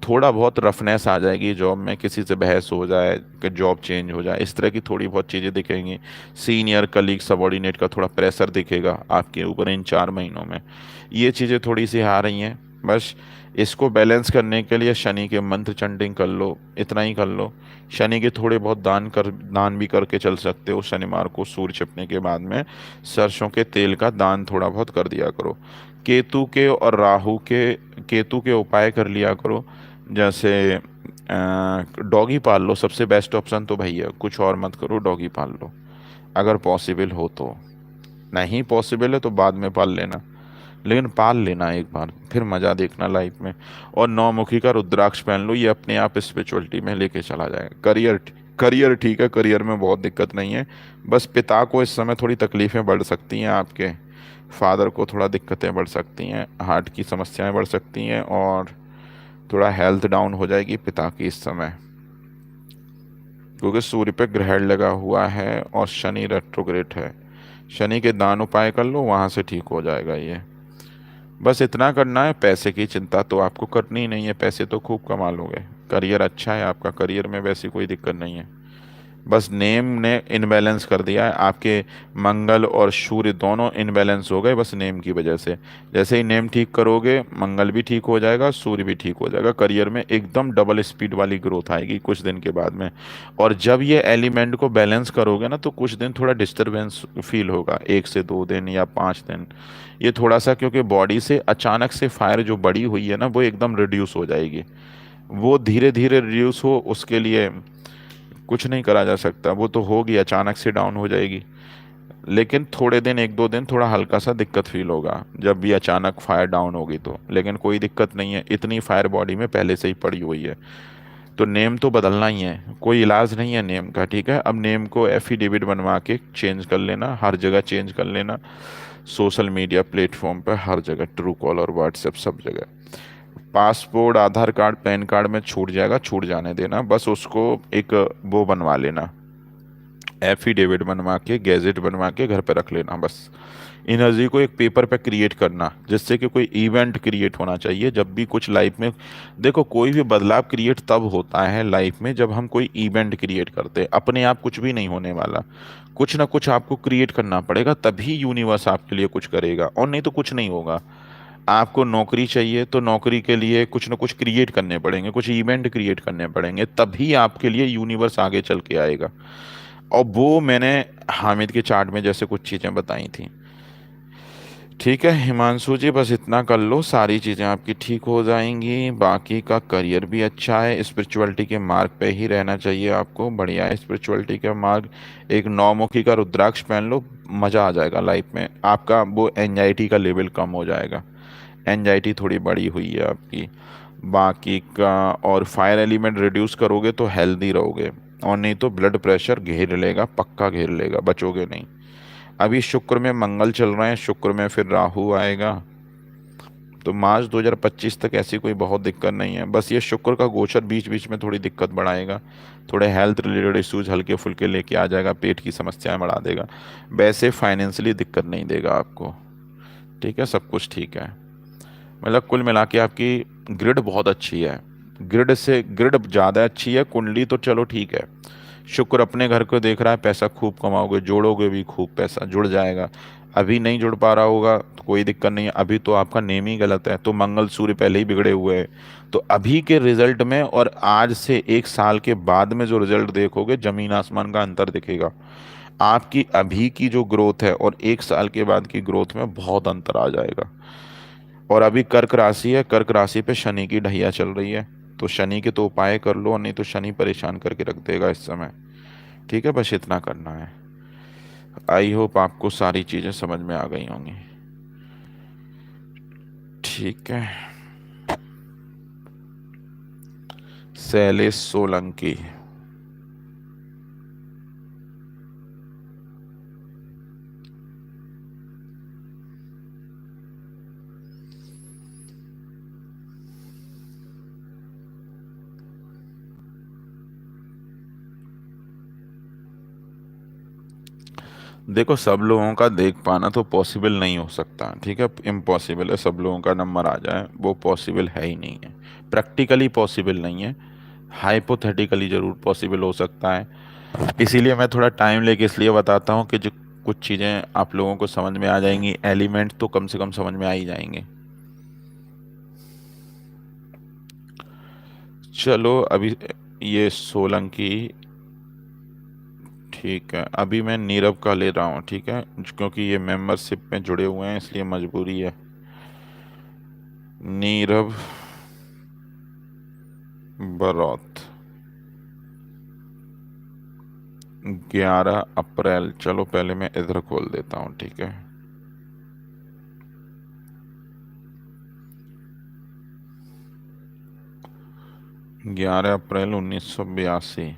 थोड़ा बहुत रफनेस आ जाएगी जॉब में, किसी से बहस हो जाए कि जॉब चेंज हो जाए, इस तरह की थोड़ी बहुत चीज़ें दिखेंगी। सीनियर कलीग सबॉर्डिनेट का थोड़ा प्रेशर दिखेगा आपके ऊपर इन 4 महीनों में, ये चीज़ें थोड़ी सी आ रही हैं। बस इसको बैलेंस करने के लिए शनि के मंत्र चंटिंग कर लो, इतना ही कर लो। शनि के थोड़े बहुत दान भी करके चल सकते हो। शनिवार को सूर्य छिपने के बाद में सरसों के तेल का दान थोड़ा बहुत कर दिया करो। केतु के और राहु के, केतु के उपाय कर लिया करो, जैसे डॉगी पाल लो, सबसे बेस्ट ऑप्शन तो भैया कुछ और मत करो, डॉगी पाल लो अगर पॉसिबल हो तो। नहीं पॉसिबल है तो बाद में पाल लेना, लेकिन पाल लेना एक बार, फिर मज़ा देखना लाइफ में। और 9 मुखी का रुद्राक्ष पहन लो, ये अपने आप स्पिरिचुअलिटी में लेके चला जाएगा। करियर, करियर ठीक है, करियर में बहुत दिक्कत नहीं है। बस पिता को इस समय थोड़ी तकलीफ़ें बढ़ सकती हैं, आपके फादर को थोड़ा दिक्कतें बढ़ सकती हैं, हार्ट की समस्याएं बढ़ सकती हैं, और थोड़ा हेल्थ डाउन हो जाएगी पिता की इस समय, क्योंकि सूर्य पे ग्रहण लगा हुआ है और शनि रेट्रोग्रेड है। शनि के दान उपाय कर लो, वहाँ से ठीक हो जाएगा ये। बस इतना करना है, पैसे की चिंता तो आपको करनी ही नहीं है, पैसे तो खूब कमा लोगे। करियर अच्छा है आपका, करियर में वैसी कोई दिक्कत नहीं है। बस नेम ने इनबैलेंस कर दिया है आपके, मंगल और सूर्य दोनों इनबैलेंस हो गए बस नेम की वजह से। जैसे ही नेम ठीक करोगे मंगल भी ठीक हो जाएगा, सूर्य भी ठीक हो जाएगा, करियर में एकदम डबल स्पीड वाली ग्रोथ आएगी कुछ दिन के बाद में। और जब ये एलिमेंट को बैलेंस करोगे ना तो कुछ दिन थोड़ा डिस्टरबेंस फील होगा, 1 से 2 दिन या 5 दिन, ये थोड़ा सा, क्योंकि बॉडी से अचानक से फायर जो बढ़ी हुई है ना वो एकदम रिड्यूस हो जाएगी। वो धीरे धीरे रिड्यूस हो उसके लिए कुछ नहीं करा जा सकता, वो तो होगी, अचानक से डाउन हो जाएगी। लेकिन थोड़े दिन, 1 2 दिन थोड़ा हल्का सा दिक्कत फील होगा जब भी अचानक फायर डाउन होगी तो, लेकिन कोई दिक्कत नहीं है, इतनी फायर बॉडी में पहले से ही पड़ी हुई है। तो नेम तो बदलना ही है, कोई इलाज नहीं है नेम का, ठीक है। अब नेम को एफिडेविट बनवा के चेंज कर लेना, हर जगह चेंज कर लेना, सोशल मीडिया प्लेटफॉर्म पे हर जगह, ट्रू कॉल और व्हाट्सएप सब जगह। पासपोर्ट, आधार कार्ड, पैन कार्ड में छूट जाएगा, छूट जाने देना, बस उसको एक वो बनवा लेना, एफिडेविट बनवा के, गैजेट बनवा के घर पे रख लेना बस। एनर्जी को एक पेपर पे क्रिएट करना, जिससे कि कोई इवेंट क्रिएट होना चाहिए जब भी कुछ लाइफ में। देखो, कोई भी बदलाव क्रिएट तब होता है लाइफ में जब हम कोई इवेंट क्रिएट करते हैं। अपने आप कुछ भी नहीं होने वाला, कुछ ना कुछ आपको क्रिएट करना पड़ेगा, तभी यूनिवर्स आपके लिए कुछ करेगा, और नहीं तो कुछ नहीं होगा। आपको नौकरी चाहिए तो नौकरी के लिए कुछ ना कुछ क्रिएट करने पड़ेंगे, कुछ इवेंट क्रिएट करने पड़ेंगे, तभी आपके लिए यूनिवर्स आगे चल के आएगा। और वो मैंने हामिद के चार्ट में जैसे कुछ चीज़ें बताई थी। ठीक है हिमांशु जी, बस इतना कर लो, सारी चीज़ें आपकी ठीक हो जाएंगी। बाकी का करियर भी अच्छा है, स्पिरिचुअलिटी के मार्ग पे ही रहना चाहिए आपको, बढ़िया है स्पिरिचुअलिटी का मार्ग। एक नौमुखी का रुद्राक्ष पहन लो, मज़ा आ जाएगा लाइफ में, आपका वो एंजाइटी का लेवल कम हो जाएगा। एंजाइटी थोड़ी बढ़ी हुई है आपकी। बाकी का, और फायर एलिमेंट रिड्यूस करोगे तो हेल्दी रहोगे, और नहीं तो ब्लड प्रेशर घेर लेगा, पक्का घेर लेगा, बचोगे नहीं। अभी शुक्र में मंगल चल रहे हैं, शुक्र में फिर राहु आएगा, तो मार्च 2025 तक ऐसी कोई बहुत दिक्कत नहीं है। बस ये शुक्र का गोचर बीच बीच में थोड़ी दिक्कत बढ़ाएगा, थोड़े हेल्थ रिलेटेड इश्यूज हल्के फुल्के लेके आ जाएगा, पेट की समस्याएं बढ़ा देगा। वैसे फाइनेंशियली दिक्कत नहीं देगा आपको। ठीक है, सब कुछ ठीक है। मतलब कुल मिला के आपकी ग्रिड बहुत अच्छी है, ग्रिड से ग्रिड ज़्यादा अच्छी है। कुंडली तो चलो ठीक है, शुक्र अपने घर को देख रहा है, पैसा खूब कमाओगे, जोड़ोगे भी खूब, पैसा जुड़ जाएगा। अभी नहीं जुड़ पा रहा होगा तो कोई दिक्कत नहीं है, अभी तो आपका नेम ही गलत है, तो मंगल सूर्य पहले ही बिगड़े हुए हैं। तो अभी के रिजल्ट में और आज से 1 साल के बाद में जो रिजल्ट देखोगे, जमीन आसमान का अंतर दिखेगा। आपकी अभी की जो ग्रोथ है और 1 साल के बाद की ग्रोथ में बहुत अंतर आ जाएगा। और अभी कर्क राशि है, कर्क राशि पे शनि की ढैया चल रही है, तो शनि के तो उपाय कर लो, नहीं तो शनि परेशान करके रख देगा इस समय। ठीक है, बस इतना करना है। आई होप आपको सारी चीज़ें समझ में आ गई होंगी। ठीक है। शैलेश सोलंकी। देखो, सब लोगों का देख पाना तो पॉसिबल नहीं हो सकता, ठीक है, इम्पॉसिबल है सब लोगों का नंबर आ जाए, वो पॉसिबल है ही नहीं है। प्रैक्टिकली पॉसिबल नहीं है, हाइपोथेटिकली ज़रूर पॉसिबल हो सकता है। इसीलिए मैं थोड़ा टाइम लेके इसलिए बताता हूँ कि जो कुछ चीज़ें आप लोगों को समझ में आ जाएंगी, एलिमेंट तो कम से कम समझ में आ ही जाएंगे। चलो अभी ये सोलंकी। ठीक है, अभी मैं नीरव का ले रहा हूँ, ठीक है, क्योंकि ये मेंबरशिप में जुड़े हुए हैं इसलिए मजबूरी है। नीरव बरौत, 11 अप्रैल। चलो पहले मैं इधर खोल देता हूँ, ठीक है। 11 अप्रैल 1982।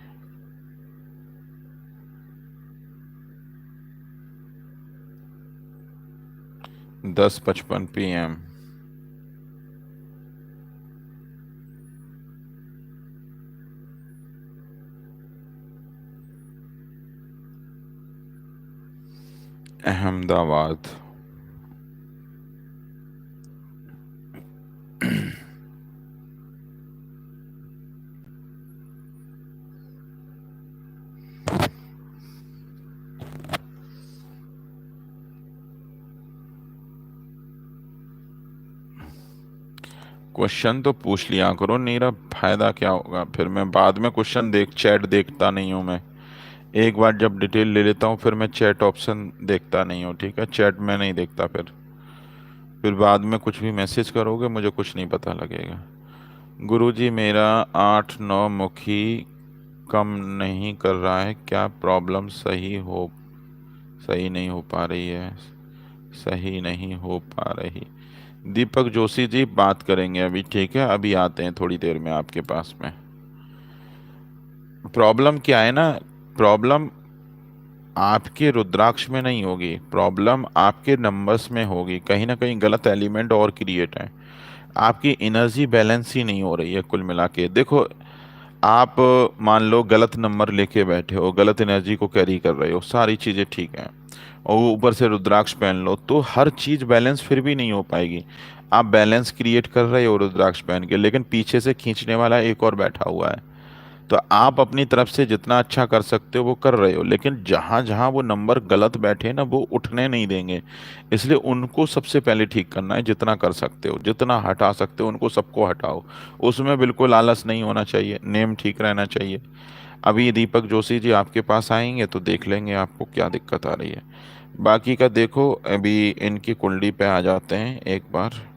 10:55 PM। अहमदाबाद। क्वेश्चन तो पूछ लिया करो नीरव, फायदा क्या होगा, फिर मैं बाद में क्वेश्चन चैट देखता नहीं हूँ मैं। एक बार जब डिटेल ले लेता हूँ फिर मैं चैट ऑप्शन देखता नहीं हूँ, ठीक है, चैट में नहीं देखता। फिर बाद में कुछ भी मैसेज करोगे मुझे कुछ नहीं पता लगेगा। गुरुजी, मेरा 8 9 मुखी कम नहीं कर रहा है, क्या प्रॉब्लम सही नहीं हो पा रही है, सही नहीं हो पा रही। दीपक जोशी जी, बात करेंगे अभी, ठीक है, अभी आते हैं थोड़ी देर में आपके पास में। प्रॉब्लम क्या है ना, प्रॉब्लम आपके रुद्राक्ष में नहीं होगी प्रॉब्लम, आपके नंबर्स में होगी। कहीं ना कहीं गलत एलिमेंट और क्रिएट है, आपकी एनर्जी बैलेंस ही नहीं हो रही है। कुल मिला के देखो, आप मान लो गलत नंबर लेके बैठे हो, गलत एनर्जी को कैरी कर रहे हो, सारी चीज़ें ठीक हैं, और ऊपर से रुद्राक्ष पहन लो तो हर चीज़ बैलेंस फिर भी नहीं हो पाएगी। आप बैलेंस क्रिएट कर रहे हो रुद्राक्ष पहन के, लेकिन पीछे से खींचने वाला एक और बैठा हुआ है। तो आप अपनी तरफ से जितना अच्छा कर सकते हो वो कर रहे हो, लेकिन जहां जहां वो नंबर गलत बैठे ना, वो उठने नहीं देंगे। इसलिए उनको सबसे पहले ठीक करना है। जितना कर सकते हो, जितना हटा सकते हो, उनको सबको हटाओ। उसमें बिल्कुल आलस नहीं होना चाहिए, नेम ठीक रहना चाहिए। अभी दीपक जोशी जी आपके पास आएंगे तो देख लेंगे आपको क्या दिक्कत आ रही है। बाकी का देखो, अभी इनकी कुंडली पे आ जाते हैं एक बार।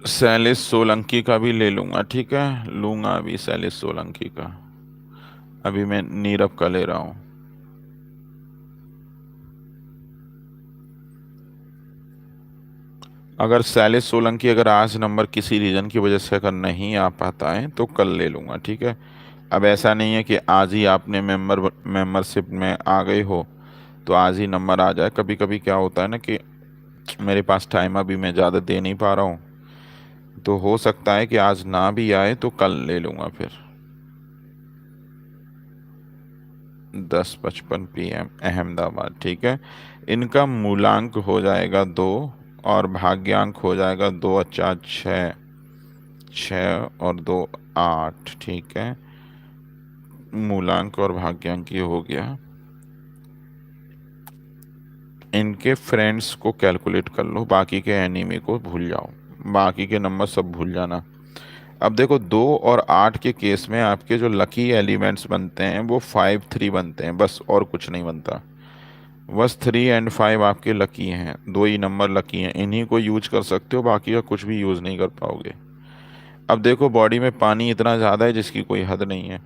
शैलेश सोलंकी का भी ले लूंगा, ठीक है, लूंगा अभी शैलेश सोलंकी का। अभी मैं नीरव का ले रहा हूँ। अगर शैलेश सोलंकी अगर आज नंबर किसी रीजन की वजह से अगर नहीं आ पाता है तो कल ले लूंगा, ठीक है। अब ऐसा नहीं है कि आज ही आपने मेंबरशिप में आ गए हो तो आज ही नंबर आ जाए। कभी कभी क्या होता है ना कि मेरे पास टाइम अभी मैं ज़्यादा दे नहीं पा रहा हूँ, तो हो सकता है कि आज ना भी आए तो कल ले लूंगा फिर। 10:55 PM अहमदाबाद, ठीक है। इनका मूलांक हो जाएगा 2, और भाग्यांक हो जाएगा 2 × 4 = 6, 6 और 2 8, ठीक है। मूलांक और भाग्यांक ये हो गया। इनके फ्रेंड्स को कैलकुलेट कर लो, बाकी के एनिमी को भूल जाओ, बाकी के नंबर सब भूल जाना। अब देखो 2 और 8 के केस में आपके जो लकी एलिमेंट्स बनते हैं वो 5 3 बनते हैं, बस और कुछ नहीं बनता। बस 3 और 5 आपके लकी हैं, दो ही नंबर लकी हैं, इन्हीं को यूज कर सकते हो, बाकी का कुछ भी यूज नहीं कर पाओगे। अब देखो बॉडी में पानी इतना ज़्यादा है जिसकी कोई हद नहीं है।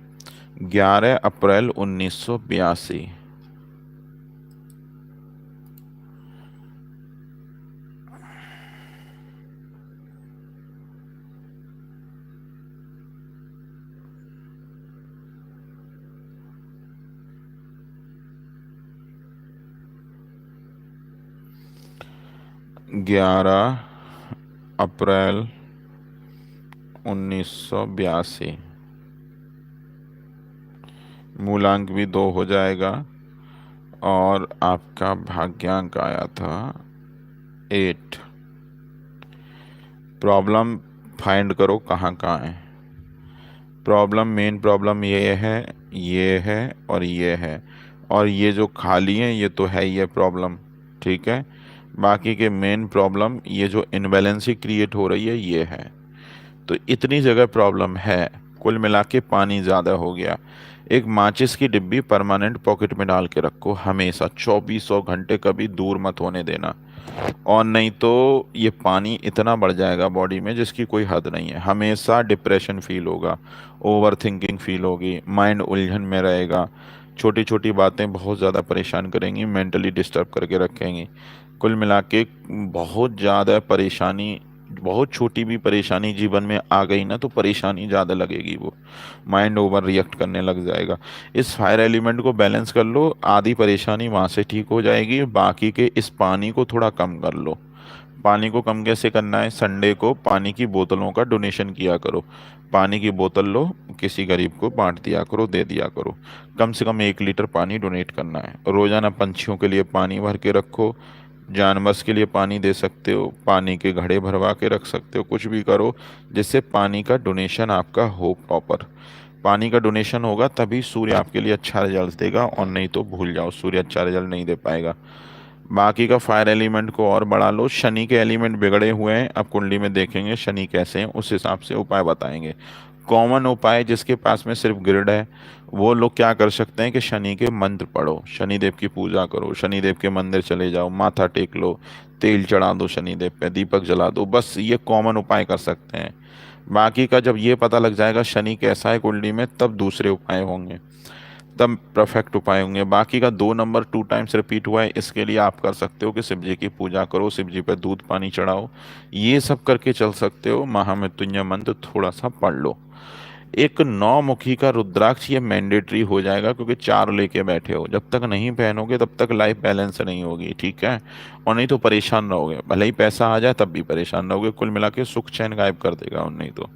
11 अप्रैल 1982। 11 अप्रैल 1982। मूलांक भी 2 हो जाएगा, और आपका भाग्यांक आया था 8। प्रॉब्लम फाइंड करो कहाँ कहाँ है प्रॉब्लम। मेन प्रॉब्लम ये है और ये है, और ये जो खाली है ये तो है ही है प्रॉब्लम, ठीक है। बाकी के मेन प्रॉब्लम ये जो इनबैलेंसी क्रिएट हो रही है ये है। तो इतनी जगह प्रॉब्लम है। कुल मिला के पानी ज़्यादा हो गया। एक माचिस की डिब्बी परमानेंट पॉकेट में डाल के रखो हमेशा, 2400 घंटे, कभी दूर मत होने देना। और नहीं तो ये पानी इतना बढ़ जाएगा बॉडी में जिसकी कोई हद नहीं है। हमेशा डिप्रेशन फील होगा, ओवर थिंकिंग फील होगी, माइंड उलझन में रहेगा, छोटी छोटी बातें बहुत ज़्यादा परेशान करेंगी, मेंटली डिस्टर्ब करके रखेंगी। कुल मिला के बहुत ज़्यादा परेशानी, बहुत छोटी भी परेशानी जीवन में आ गई ना तो परेशानी ज़्यादा लगेगी, वो माइंड ओवर रिएक्ट करने लग जाएगा। इस फायर एलिमेंट को बैलेंस कर लो, आधी परेशानी वहाँ से ठीक हो जाएगी। बाकी के इस पानी को थोड़ा कम कर लो। पानी को कम कैसे करना है? संडे को पानी की बोतलों का डोनेशन किया करो। पानी की बोतल लो, किसी गरीब को बांट दिया करो, दे दिया करो। कम से कम 1 लीटर पानी डोनेट करना है। रोजाना पंछियों के लिए पानी भर के रखो, जानवर्स के लिए पानी दे सकते हो, पानी के घड़े भरवा के रख सकते हो, कुछ भी करो जिससे पानी का डोनेशन आपका हो प्रॉपर। पानी का डोनेशन होगा तभी सूर्य आपके लिए अच्छा रिजल्ट देगा, और नहीं तो भूल जाओ, सूर्य अच्छा रिजल्ट नहीं दे पाएगा। बाकी का फायर एलिमेंट को और बढ़ा लो। शनि के एलिमेंट बिगड़े हुए हैं, अब कुंडली में देखेंगे शनि कैसे हैं, उस हिसाब से उपाय बताएंगे। कॉमन उपाय, जिसके पास में सिर्फ ग्रिड है वो लोग क्या कर सकते हैं कि शनि के मंत्र पढ़ो, शनिदेव की पूजा करो, शनिदेव के मंदिर चले जाओ, माथा टेक लो, तेल चढ़ा दो शनिदेव पे, दीपक जला दो, बस ये कॉमन उपाय कर सकते हैं। बाकी का जब ये पता लग जाएगा शनि कैसा है कुंडली में, तब दूसरे उपाय होंगे, तब परफेक्ट उपाय होंगे। बाकी का 2 नंबर 2 टाइम्स रिपीट हुआ है, इसके लिए आप कर सकते हो कि शिव जी की पूजा करो, शिव जी पे दूध पानी चढ़ाओ, ये सब करके चल सकते हो। महामृत्युंजय मंत्र थोड़ा सा पढ़ लो। एक 9 मुखी का रुद्राक्ष ये मैंडेटरी हो जाएगा, क्योंकि 4 लेके बैठे हो, जब तक नहीं पहनोगे तब तक लाइफ बैलेंस नहीं होगी, ठीक है। और नहीं तो परेशान रहोगे, भले ही पैसा आ जाए तब भी परेशान रहोगे, कुल मिला के सुख चैन गायब कर देगा। और नहीं तो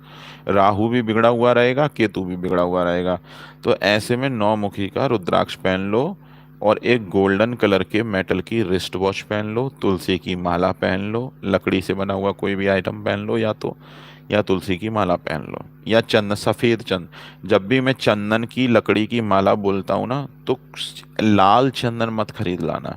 राहु भी बिगड़ा हुआ रहेगा, केतु भी बिगड़ा हुआ रहेगा। तो ऐसे में 9 मुखी का रुद्राक्ष पहन लो, और एक गोल्डन कलर के मेटल की रिस्ट वॉच पहन लो, तुलसी की माला पहन लो, लकड़ी से बना हुआ कोई भी आइटम पहन लो, या तो या तुलसी की माला पहन लो, या चंदन, सफेद चंदन। जब भी मैं चंदन की लकड़ी की माला बोलता हूँ ना, तो लाल चंदन मत खरीद लाना,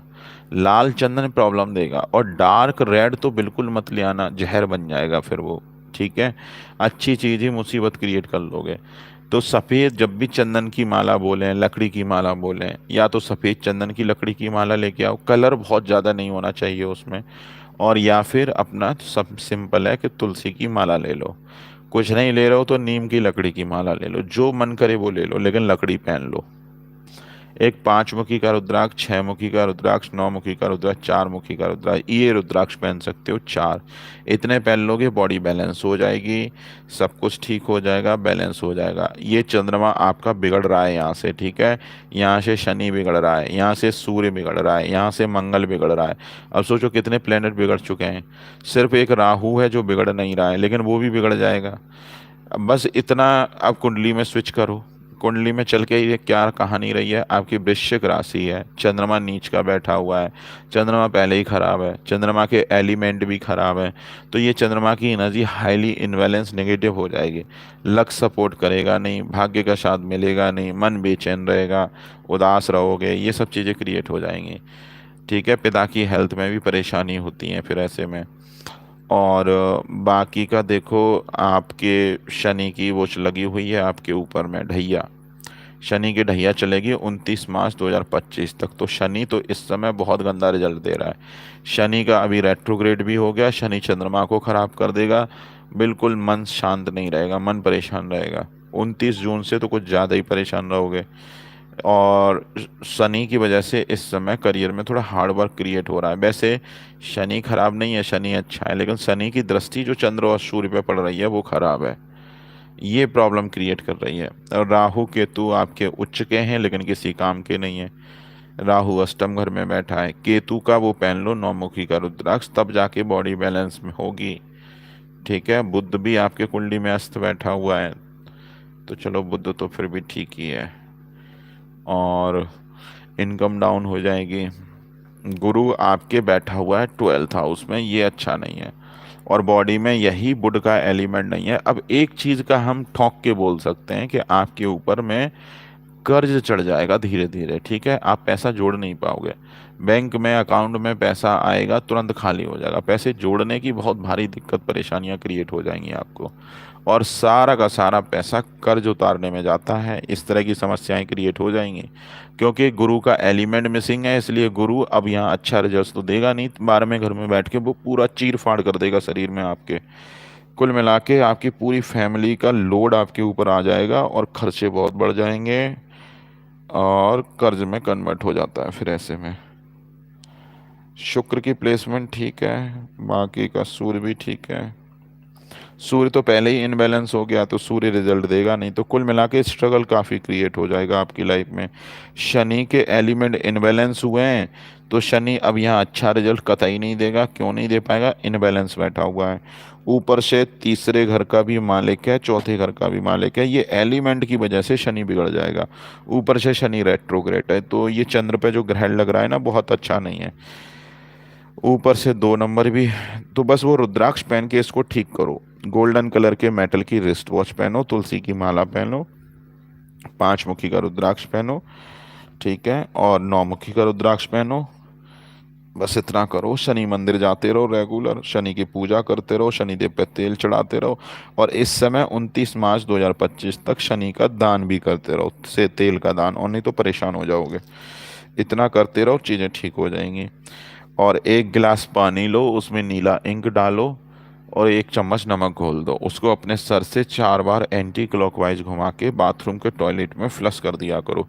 लाल चंदन प्रॉब्लम देगा। और डार्क रेड तो बिल्कुल मत ले आना, जहर बन जाएगा फिर वो, ठीक है। अच्छी चीज़ ही मुसीबत क्रिएट कर लोगे। तो सफ़ेद, जब भी चंदन की माला बोलें, लकड़ी की माला बोलें, या तो सफ़ेद चंदन की लकड़ी की माला लेके आओ, कलर बहुत ज़्यादा नहीं होना चाहिए उसमें। और या फिर अपना सब सिंपल है कि तुलसी की माला ले लो। कुछ नहीं ले रहे हो तो नीम की लकड़ी की माला ले लो, जो मन करे वो ले लो, लेकिन लकड़ी पहन लो। एक 5 मुखी का रुद्राक्ष, 6 मुखी का रुद्राक्ष, 9 मुखी का रुद्राक्ष, 4 मुखी का रुद्राक्ष, ये रुद्राक्ष पहन सकते हो 4। इतने पहन लोगे, बॉडी बैलेंस हो जाएगी, सब कुछ ठीक हो जाएगा, बैलेंस हो जाएगा। ये चंद्रमा आपका बिगड़ रहा है यहाँ से, ठीक है। यहाँ से शनि बिगड़ रहा है, यहाँ से सूर्य बिगड़ रहा है, यहाँ से मंगल बिगड़ रहा है। अब सोचो कितने प्लेनेट बिगड़ चुके हैं। सिर्फ एक राहु है जो बिगड़ नहीं रहा है, लेकिन वो भी बिगड़ जाएगा। अब बस इतना, अब कुंडली में स्विच करो। कुंडली में चल के ये क्या कहानी रही है, आपकी वृश्चिक राशि है, चंद्रमा नीच का बैठा हुआ है, चंद्रमा पहले ही खराब है, चंद्रमा के एलिमेंट भी खराब है। तो ये चंद्रमा की एनर्जी हाईली इनबैलेंस नेगेटिव हो जाएगी। लक सपोर्ट करेगा नहीं, भाग्य का साथ मिलेगा नहीं, मन बेचैन रहेगा, उदास रहोगे, ये सब चीज़ें क्रिएट हो जाएंगी, ठीक है। पिता की हेल्थ में भी परेशानी होती है फिर ऐसे में। और बाकी का देखो, आपके शनि की वो लगी हुई है आपके ऊपर में ढैया, शनि की ढैया चलेगी 29 मार्च 2025 तक। तो शनि तो इस समय बहुत गंदा रिजल्ट दे रहा है। शनि का अभी रेट्रोग्रेड भी हो गया, शनि चंद्रमा को खराब कर देगा, बिल्कुल मन शांत नहीं रहेगा, मन परेशान रहेगा। 29 जून से तो कुछ ज़्यादा ही परेशान रहोगे। और शनि की वजह से इस समय करियर में थोड़ा हार्ड वर्क क्रिएट हो रहा है। वैसे शनि खराब नहीं है, शनि अच्छा है, लेकिन शनि की दृष्टि जो चंद्र और सूर्य पे पड़ रही है वो खराब है, ये प्रॉब्लम क्रिएट कर रही है। और राहु केतु आपके उच्च के हैं, लेकिन किसी काम के नहीं है। राहु अष्टम घर में बैठा है, केतु का वो पहन लो 9 मुखी का रुद्राक्ष, तब जाके बॉडी बैलेंस में होगी, ठीक है। बुध भी आपके कुंडली में अस्त बैठा हुआ है, तो चलो बुध तो फिर भी ठीक ही है। और इनकम डाउन हो जाएगी। गुरु आपके बैठा हुआ है 12th हाउस में, ये अच्छा नहीं है। और बॉडी में यही बुध का एलिमेंट नहीं है। अब एक चीज़ का हम ठोक के बोल सकते हैं कि आपके ऊपर में कर्ज चढ़ जाएगा धीरे धीरे, ठीक है। आप पैसा जोड़ नहीं पाओगे, बैंक में अकाउंट में पैसा आएगा तुरंत खाली हो जाएगा, पैसे जोड़ने की बहुत भारी दिक्कत परेशानियां क्रिएट हो जाएंगी आपको। और सारा का सारा पैसा कर्ज उतारने में जाता है, इस तरह की समस्याएं क्रिएट हो जाएंगी। क्योंकि गुरु का एलिमेंट मिसिंग है, इसलिए गुरु अब यहाँ अच्छा रिजल्ट तो देगा नहीं, 12वें घर में बैठ के वो पूरा चीर फाड़ कर देगा शरीर में आपके। कुल मिला के आपकी पूरी फैमिली का लोड आपके ऊपर आ जाएगा, और खर्चे बहुत बढ़ जाएंगे, और कर्ज में कन्वर्ट हो जाता है फिर ऐसे में। शुक्र की प्लेसमेंट ठीक है, बाकी का सूर्य भी ठीक है। सूर्य तो पहले ही इनबैलेंस हो गया, तो सूर्य रिजल्ट देगा नहीं, तो कुल मिला के स्ट्रगल काफ़ी क्रिएट हो जाएगा आपकी लाइफ में। शनि के एलिमेंट इनबैलेंस हुए हैं, तो शनि अब यहाँ अच्छा रिजल्ट कतई नहीं देगा। क्यों नहीं दे पाएगा, इनबैलेंस बैठा हुआ है। ऊपर से तीसरे घर का भी मालिक है, चौथे घर का भी मालिक है, ये एलिमेंट की वजह से शनि बिगड़ जाएगा। ऊपर से शनि रेट्रोग्रेड है, तो ये चंद्र पे जो ग्रहण लग रहा है ना, बहुत अच्छा नहीं है। ऊपर से 2 नंबर भी। तो बस वो रुद्राक्ष पहन के इसको ठीक करो। गोल्डन कलर के मेटल की रिस्ट वॉच पहनो, तुलसी की माला पहनो, 5 मुखी का रुद्राक्ष पहनो, ठीक है। और 9 मुखी का रुद्राक्ष पहनो। बस इतना करो, शनि मंदिर जाते रहो रेगुलर, शनि की पूजा करते रहो, शनिदेव पे तेल चढ़ाते रहो। और इस समय 29 मार्च 2025 तक शनि का दान भी करते रहो, से तेल का दान, और नहीं तो परेशान हो जाओगे। इतना करते रहो, चीज़ें ठीक हो जाएंगी। और एक गिलास पानी लो, उसमें नीला इंक डालो, और 1 चम्मच नमक घोल दो। उसको अपने सर से 4 बार एंटी क्लॉकवाइज घुमा के बाथरूम के टॉयलेट में फ्लश कर दिया करो।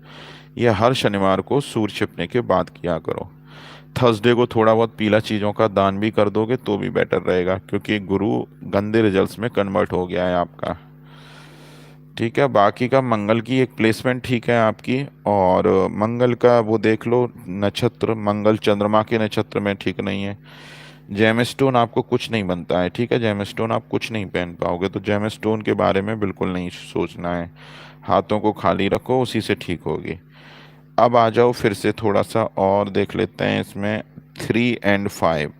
यह हर शनिवार को सूर्य छिपने के बाद किया करो। थर्सडे को थोड़ा बहुत पीला चीज़ों का दान भी कर दोगे तो भी बेटर रहेगा, क्योंकि गुरु गंदे रिजल्ट्स में कन्वर्ट हो गया है आपका। ठीक है, बाकी का मंगल की एक प्लेसमेंट ठीक है आपकी। और मंगल का वो देख लो, नक्षत्र मंगल चंद्रमा के नक्षत्र में ठीक नहीं है। जेमस्टोन आपको कुछ नहीं बनता है, ठीक है, जेमस्टोन आप कुछ नहीं पहन पाओगे, तो जेमस्टोन के बारे में बिल्कुल नहीं सोचना है। हाथों को खाली रखो, उसी से ठीक होगी। अब आ जाओ फिर से थोड़ा सा और देख लेते हैं इसमें 3 और 5।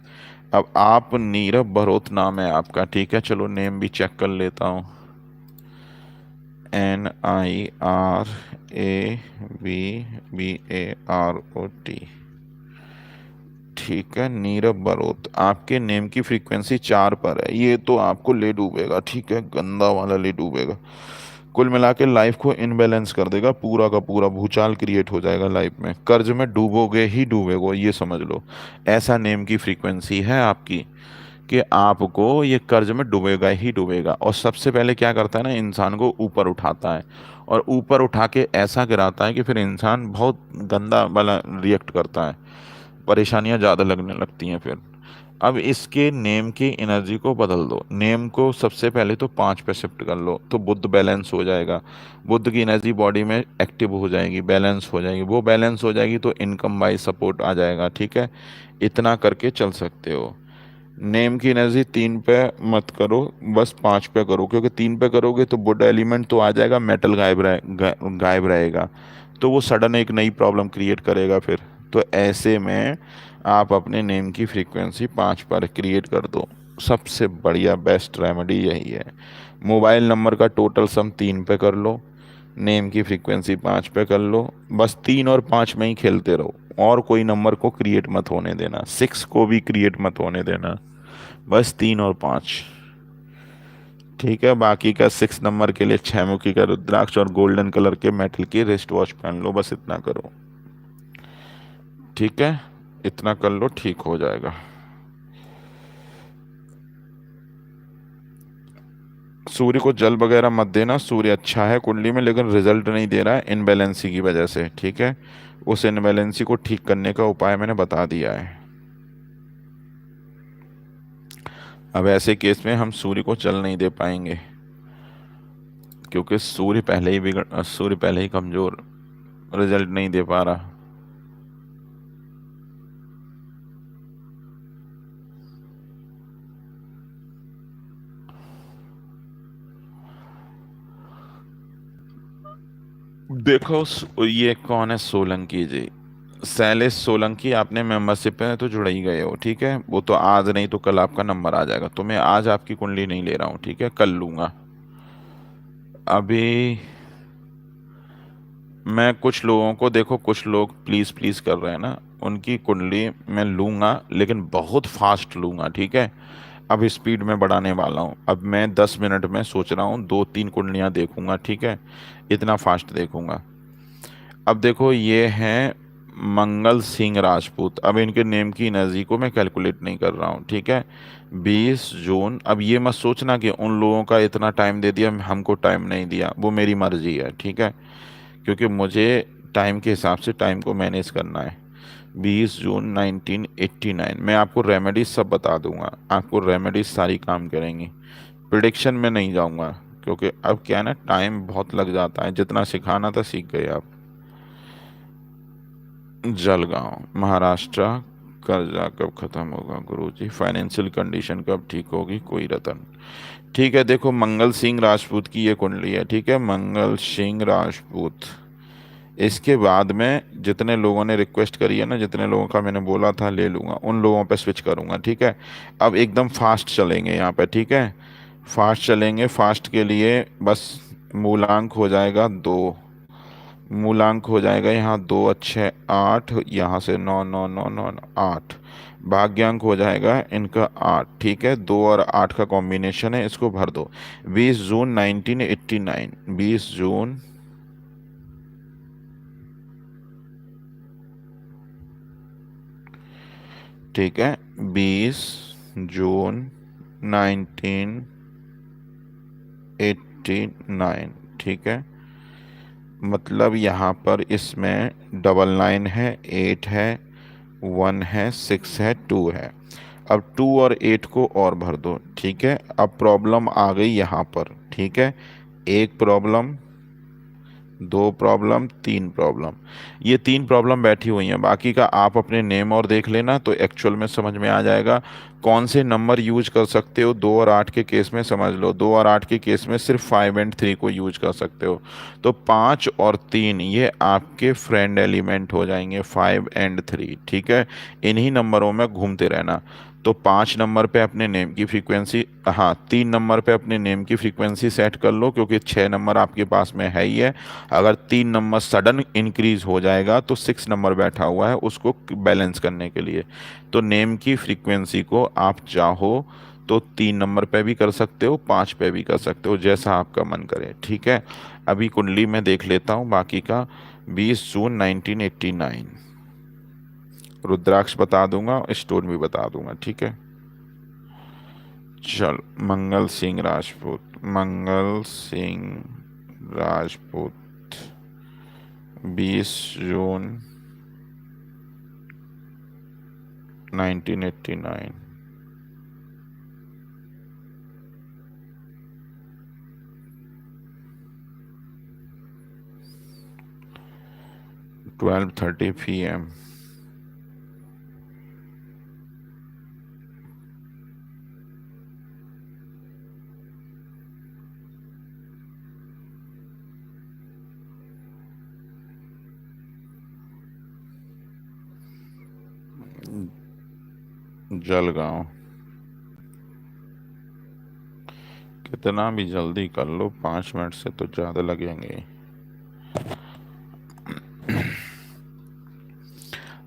अब आप नीरव बरोत नाम है आपका, ठीक है, चलो नेम भी चेक कर लेता हूँ। NIRABBAROT। ठीक है, नीरव बरोत, आपके नेम की फ्रीक्वेंसी 4 पर है। ये तो आपको ले डूबेगा, ठीक है, गंदा वाला ले डूबेगा। कुल मिला के लाइफ को इनबैलेंस कर देगा, पूरा का पूरा भूचाल क्रिएट हो जाएगा लाइफ में, कर्ज में डूबोगे ही डूबोगे, ये समझ लो। ऐसा नेम की फ्रीक्वेंसी है आपकी कि आपको ये कर्ज में डूबेगा ही डूबेगा। और सबसे पहले क्या करता है ना, इंसान को ऊपर उठाता है, और ऊपर उठा के ऐसा गिराता है कि फिर इंसान बहुत गंदा वाला रिएक्ट करता है, परेशानियां ज़्यादा लगने लगती हैं फिर। अब इसके नेम की एनर्जी को बदल दो। नेम को सबसे पहले तो 5 पे शिफ्ट कर लो, तो बुद्ध बैलेंस हो जाएगा। बुद्ध की एनर्जी बॉडी में एक्टिव हो जाएगी, बैलेंस हो जाएगी। वो बैलेंस हो जाएगी तो इनकम बाई सपोर्ट आ जाएगा, ठीक है। इतना करके चल सकते हो। नेम की एनर्जी 3 पे मत करो, बस 5 पे करो, क्योंकि 3 पे करोगे तो बुड एलिमेंट तो आ जाएगा, मेटल गायब रहेगा। तो वो सडन एक नई प्रॉब्लम क्रिएट करेगा फिर। तो ऐसे में आप अपने नेम की फ्रीक्वेंसी 5 पर क्रिएट कर दो। सबसे बढ़िया बेस्ट रेमेडी यही है। मोबाइल नंबर का टोटल सम 3 पे कर लो, नेम की फ्रीक्वेंसी 5 पे कर लो। बस 3 और 5 में ही खेलते रहो, और कोई नंबर को क्रिएट मत होने देना, 6 को भी क्रिएट मत होने देना। बस 3 और 5। ठीक है, बाकी का 6 नंबर के लिए 6 मुखी का रुद्राक्ष और गोल्डन कलर के मेटल की रिस्ट वॉच पहन लो, बस इतना करो। ठीक है, इतना कर लो, ठीक हो जाएगा। सूर्य को जल वगैरह मत देना, सूर्य अच्छा है कुंडली में, लेकिन रिजल्ट नहीं दे रहा है इनबैलेंसी की वजह से, ठीक है। उस इनबैलेंसी को ठीक करने का उपाय मैंने बता दिया है। अब ऐसे केस में हम सूर्य को जल नहीं दे पाएंगे, क्योंकि सूर्य पहले ही कमजोर, रिजल्ट नहीं दे पा रहा। देखो ये कौन है, सोलंकी जी। शैलेश सोलंकी, आपने मेंबरशिप में तो जुड़ ही गए हो, ठीक है। वो तो आज नहीं तो कल आपका नंबर आ जाएगा, तो मैं आज आपकी कुंडली नहीं ले रहा हूँ, ठीक है, कल लूंगा। अभी मैं कुछ लोगों को, देखो कुछ लोग प्लीज़ प्लीज़ कर रहे हैं ना, उनकी कुंडली मैं लूंगा, लेकिन बहुत फास्ट लूंगा, ठीक है। अब स्पीड में बढ़ाने वाला हूँ। अब मैं 10 मिनट में सोच रहा हूँ 2-3 कुंडलियाँ देखूंगा, ठीक है, इतना फास्ट देखूंगा। अब देखो ये हैं मंगल सिंह राजपूत। अब इनके नेम की एनर्जी को मैं कैलकुलेट नहीं कर रहा हूँ, ठीक है। 20 जून। अब ये मत सोचना कि उन लोगों का इतना टाइम दे दिया, हमको टाइम नहीं दिया, वो मेरी मर्जी है, ठीक है, क्योंकि मुझे टाइम के हिसाब से टाइम को मैनेज करना है। 20 जून 1989। मैं आपको रेमेडीज सब बता दूंगा, आपको रेमेडीज सारी काम करेंगी। प्रिडिक्शन में नहीं जाऊंगा, क्योंकि अब क्या है ना, टाइम बहुत लग जाता है, जितना सिखाना था सीख गए आप। जलगांव महाराष्ट्र। कर्जा कब खत्म होगा गुरुजी, फाइनेंशियल कंडीशन कब ठीक होगी, कोई रतन। ठीक है, देखो मंगल सिंह राजपूत की ये कुंडली है, ठीक है, मंगल सिंह राजपूत। इसके बाद में जितने लोगों ने रिक्वेस्ट करी है ना, जितने लोगों का मैंने बोला था ले लूँगा, उन लोगों पे स्विच करूँगा, ठीक है। अब एकदम फास्ट चलेंगे यहाँ पे, ठीक है, फास्ट चलेंगे। फास्ट के लिए बस मूलांक हो जाएगा 2। मूलांक हो जाएगा यहाँ 2 अच्छे 8, यहाँ से 9 9 9 9 8। भाग्यांक हो जाएगा इनका 8, ठीक है, 2 और 8 का कॉम्बिनेशन है, इसको भर दो। 20 जून 1989। 20 जून, ठीक है, 20 जून 1989, ठीक है। मतलब यहाँ पर इसमें 99 है, 8 है, 1 है, 6 है, 2 है। अब 2 और 8 को और भर दो, ठीक है। अब प्रॉब्लम आ गई यहाँ पर, ठीक है। एक प्रॉब्लम, दो प्रॉब्लम, तीन प्रॉब्लम, ये तीन प्रॉब्लम बैठी हुई हैं। बाकी का आप अपने नेम और देख लेना तो एक्चुअल में समझ में आ जाएगा कौन से नंबर यूज कर सकते हो। 2 और 8 के केस में समझ लो, 2 और 8 के केस में सिर्फ 5 और 3 को यूज कर सकते हो। तो 5 और 3 ये आपके फ्रेंड एलिमेंट हो जाएंगे, 5 और 3, ठीक है। इन्हीं नंबरों में घूमते रहना। तो 5 नंबर पे अपने नेम की फ्रीक्वेंसी, हाँ 3 नंबर पे अपने नेम की फ्रीक्वेंसी सेट कर लो, क्योंकि 6 नंबर आपके पास में है ही है। अगर 3 नंबर सडन इंक्रीज हो जाएगा तो 6 नंबर बैठा हुआ है उसको बैलेंस करने के लिए। तो नेम की फ्रीक्वेंसी को आप चाहो तो 3 नंबर पे भी कर सकते हो, 5 पे भी कर सकते हो, जैसा आपका मन करे, ठीक है। अभी कुंडली में देख लेता हूँ बाकी का। 20 जून 1989, रुद्राक्ष बता दूंगा, स्टोन भी बता दूंगा, ठीक है। चल, मंगल सिंह राजपूत, मंगल सिंह राजपूत, 20 जून 1989। 12:30 PM। जलगांव। कितना भी जल्दी कर लो, 5 मिनट से तो ज़्यादा लगेंगे।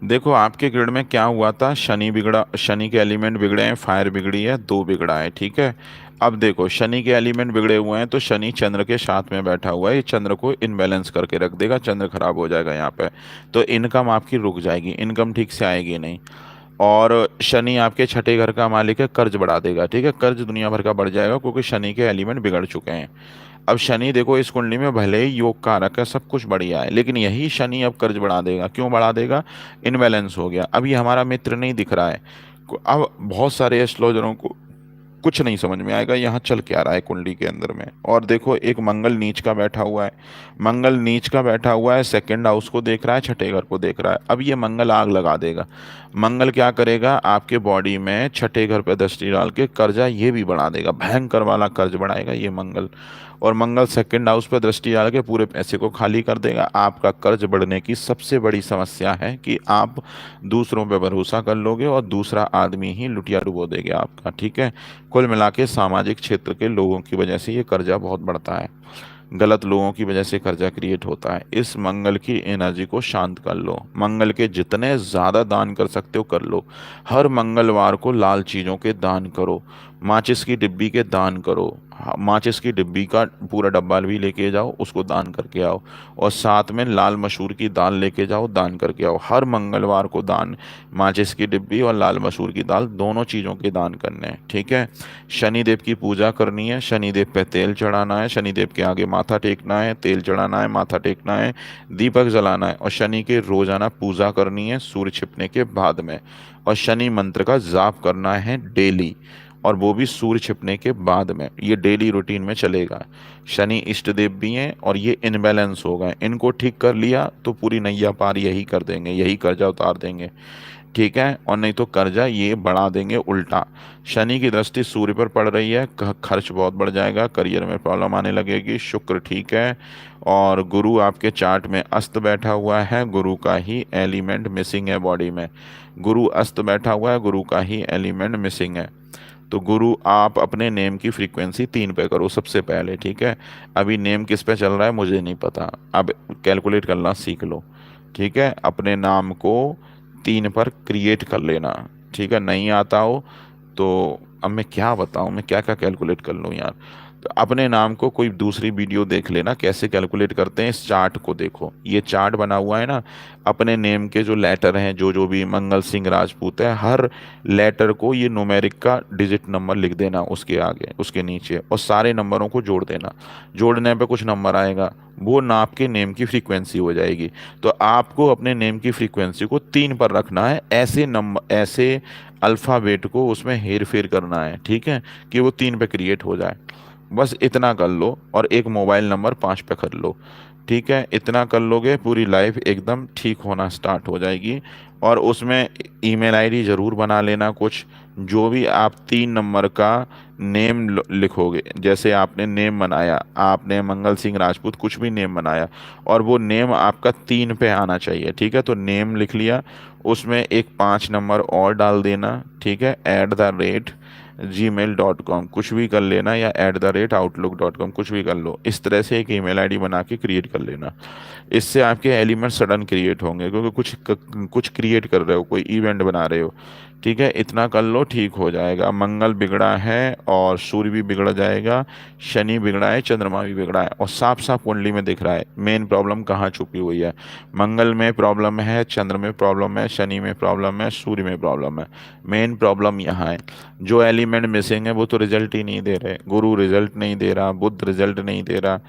देखो आपके ग्रिड में क्या हुआ था, शनि बिगड़ा, शनि के एलिमेंट बिगड़े हैं, फायर बिगड़ी है, दो बिगड़ा है, ठीक है। अब देखो शनि के एलिमेंट बिगड़े हुए हैं तो शनि चंद्र के साथ में बैठा हुआ है, ये चंद्र को इनबैलेंस करके रख देगा, चंद्र खराब हो जाएगा यहाँ पे। तो इनकम आपकी रुक जाएगी, इनकम ठीक से आएगी नहीं। और शनि आपके छठे घर का मालिक है, कर्ज बढ़ा देगा, ठीक है। कर्ज दुनिया भर का बढ़ जाएगा क्योंकि शनि के एलिमेंट बिगड़ चुके हैं। अब शनि देखो इस कुंडली में भले ही योग कारक है, सब कुछ बढ़िया है, लेकिन यही शनि अब कर्ज बढ़ा देगा। क्यों बढ़ा देगा? इनबैलेंस हो गया। अब ये हमारा मित्र नहीं दिख रहा है। अब बहुत सारे एस्ट्रोलॉजरों को कुछ नहीं समझ में आएगा यहाँ चल क्या रहा है कुंडली के अंदर में। और देखो एक मंगल नीच का बैठा हुआ है, मंगल नीच का बैठा हुआ है, सेकंड हाउस को देख रहा है, छठे घर को देख रहा है। अब ये मंगल आग लगा देगा। मंगल क्या करेगा, आपके बॉडी में छठे घर पे दृष्टि डाल के कर्जा ये भी बढ़ा देगा, भयंकर वाला कर्ज बढ़ाएगा ये मंगल। और मंगल सेकंड हाउस पर दृष्टि डाल के पूरे पैसे को खाली कर देगा। आपका कर्ज बढ़ने की सबसे बड़ी समस्या है कि आप दूसरों पे भरोसा कर लोगे और दूसरा आदमी ही लुटिया डुबो देगा आपका, ठीक है। कुल मिला के सामाजिक क्षेत्र के लोगों की वजह से ये कर्जा बहुत बढ़ता है, गलत लोगों की वजह से कर्जा क्रिएट होता है। इस मंगल की एनर्जी को शांत कर लो, मंगल के जितने ज़्यादा दान कर सकते हो कर लो। हर मंगलवार को लाल चीज़ों के दान करो, माचिस की डिब्बी के दान करो। माचिस की डिब्बी का पूरा डब्बा भी लेके जाओ, उसको दान करके आओ। और साथ में लाल मसूर की दाल लेके जाओ, दान करके आओ। हर मंगलवार को दान, माचिस की डिब्बी और लाल मसूर की दाल, दोनों चीज़ों के दान करने हैं, ठीक है। शनिदेव की पूजा करनी है, शनिदेव पे तेल चढ़ाना है, शनिदेव के आगे माथा टेकना है, तेल चढ़ाना है, माथा टेकना है, दीपक जलाना है। और शनि के रोजाना पूजा करनी है सूर्य छिपने के बाद में। और शनि मंत्र का जाप करना है डेली, और वो भी सूर्य छिपने के बाद में। ये डेली रूटीन में चलेगा। शनि इष्ट देव भी हैं और ये इनबैलेंस हो गए, इनको ठीक कर लिया तो पूरी नैया पार यही कर देंगे, यही कर्जा उतार देंगे, ठीक है। और नहीं तो कर्जा ये बढ़ा देंगे उल्टा। शनि की दृष्टि सूर्य पर पड़ रही है, खर्च बहुत बढ़ जाएगा, करियर में प्रॉब्लम आने लगेगी। शुक्र ठीक है, और गुरु आपके चार्ट में अस्त बैठा हुआ है, गुरु का ही एलिमेंट मिसिंग है बॉडी में। गुरु अस्त बैठा हुआ है, गुरु का ही एलिमेंट मिसिंग है। तो गुरु आप अपने नेम की फ्रीक्वेंसी 3 पे करो सबसे पहले, ठीक है। अभी नेम किस पे चल रहा है मुझे नहीं पता, अब कैलकुलेट करना सीख लो, ठीक है। अपने नाम को 3 पर क्रिएट कर लेना, ठीक है। नहीं आता हो तो अब मैं क्या बताऊं, मैं क्या क्या कैलकुलेट कर लूं यार। तो अपने नाम को कोई दूसरी वीडियो देख लेना कैसे कैलकुलेट करते हैं। इस चार्ट को देखो, ये चार्ट बना हुआ है ना, अपने नेम के जो लेटर हैं, जो जो भी मंगल सिंह राजपूत है, हर लेटर को ये न्यूमेरिक का डिजिट नंबर लिख देना उसके आगे उसके नीचे, और सारे नंबरों को जोड़ देना। जोड़ने पे कुछ नंबर आएगा, वो नाप के नेम की फ्रीक्वेंसी हो जाएगी। तो आपको अपने नेम की फ्रीक्वेंसी को 3 पर रखना है, ऐसे नंबर ऐसे अल्फ़ाबेट को उसमें हेर फेर करना है, ठीक है, कि वो 3 पे क्रिएट हो जाए। बस इतना कर लो, और एक मोबाइल नंबर 5 पे कर लो, ठीक है। इतना कर लोगे, पूरी लाइफ एकदम ठीक होना स्टार्ट हो जाएगी। और उसमें ईमेल आईडी ज़रूर बना लेना कुछ, जो भी आप 3 नंबर का नेम लिखोगे, जैसे आपने नेम बनाया, आपने मंगल सिंह राजपूत कुछ भी नेम बनाया, और वो नेम आपका 3 पे आना चाहिए, ठीक है। तो नेम लिख लिया, उसमें एक 5 नंबर और डाल देना, ठीक है, @gmail.com कुछ भी कर लेना, या @outlook.com कुछ भी कर लो। इस तरह से एक ईमेल आईडी बना के क्रिएट कर लेना। इससे आपके एलिमेंट सडन क्रिएट होंगे, क्योंकि कुछ क्रिएट कर रहे हो, कोई इवेंट बना रहे हो, ठीक है। इतना कर लो, ठीक हो जाएगा। मंगल बिगड़ा है और सूर्य भी बिगड़ जाएगा, शनि बिगड़ा है, चंद्रमा भी बिगड़ा है, और साफ साफ कुंडली में दिख रहा है मेन प्रॉब्लम कहाँ छुपी हुई है। मंगल में प्रॉब्लम है, चंद्र में प्रॉब्लम है, शनि में प्रॉब्लम है, सूर्य में प्रॉब्लम है। मेन प्रॉब्लम यहाँ है। जो एलिमेंट मिसिंग है वो तो रिजल्ट ही नहीं दे रहे, गुरु रिजल्ट नहीं दे रहा, बुध रिजल्ट नहीं दे रहा,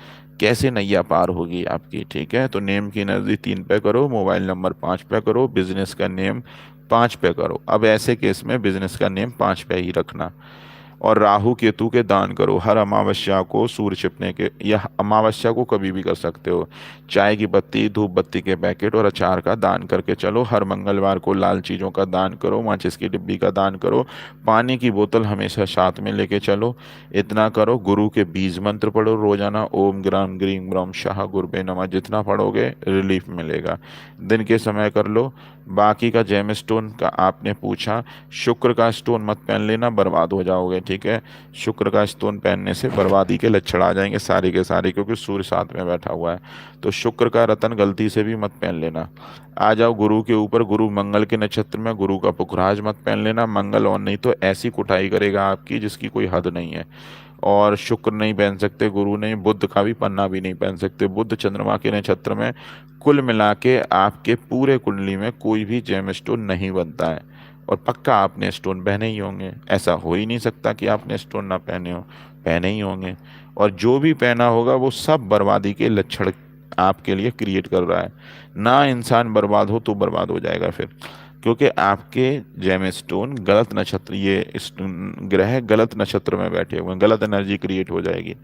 कैसे नैया पार होगी आपकी, ठीक है। तो नेम की एनर्जी 3 पे करो, मोबाइल नंबर 5 पे करो, बिजनेस का नेम 5 पे करो। अब ऐसे केस में बिजनेस का नेम 5 पे ही रखना। और राहु केतु के दान करो हर अमावस्या को, सूर्य छिपने के, या अमावस्या को कभी भी कर सकते हो। चाय की पत्ती, धूप बत्ती के पैकेट और अचार का दान करके चलो। हर मंगलवार को लाल चीज़ों का दान करो, माचिस की डिब्बी का दान करो, पानी की बोतल हमेशा साथ में लेके चलो। इतना करो। गुरु के बीज मंत्र पढ़ो रोजाना, ओम ग्राम ग्रीम ब्रह्म शाह गुरुबे नमः। जितना पढ़ोगे रिलीफ मिलेगा। दिन के समय कर लो। बाकी का जेम स्टोन का आपने पूछा, शुक्र का स्टोन मत पहन लेना, बर्बाद हो जाओगे, ठीक है। शुक्र का स्टोन पहनने से बर्बादी के लक्षण आ जाएंगे सारे के सारे, क्योंकि सूर्य साथ में बैठा हुआ है। तो शुक्र का रतन गलती से भी मत पहन लेना। आ जाओ गुरु के ऊपर। गुरु मंगल के नक्षत्र में गुरु का पुखराज मत पहन लेना, मंगल और नहीं तो ऐसी कुटाई करेगा आपकी जिसकी कोई हद नहीं है। और शुक्र नहीं पहन सकते, गुरु नहीं, बुध का भी पन्ना भी नहीं पहन सकते। बुध चंद्रमा के नक्षत्र में कुल मिला के आपके पूरे कुंडली में कोई भी जेम स्टोन नहीं बनता है। और पक्का आपने स्टोन पहने ही होंगे, ऐसा हो ही नहीं सकता कि आपने स्टोन ना पहने हो, पहने ही होंगे। और जो भी पहना होगा वो सब बर्बादी के लक्षण आपके लिए क्रिएट कर रहा है। ना इंसान बर्बाद हो तो बर्बाद हो जाएगा फिर, क्योंकि आपके जेम स्टोन गलत नक्षत्र, ये ग्रह गलत नक्षत्र में बैठे हुए हैं, गलत एनर्जी क्रिएट हो जाएगी।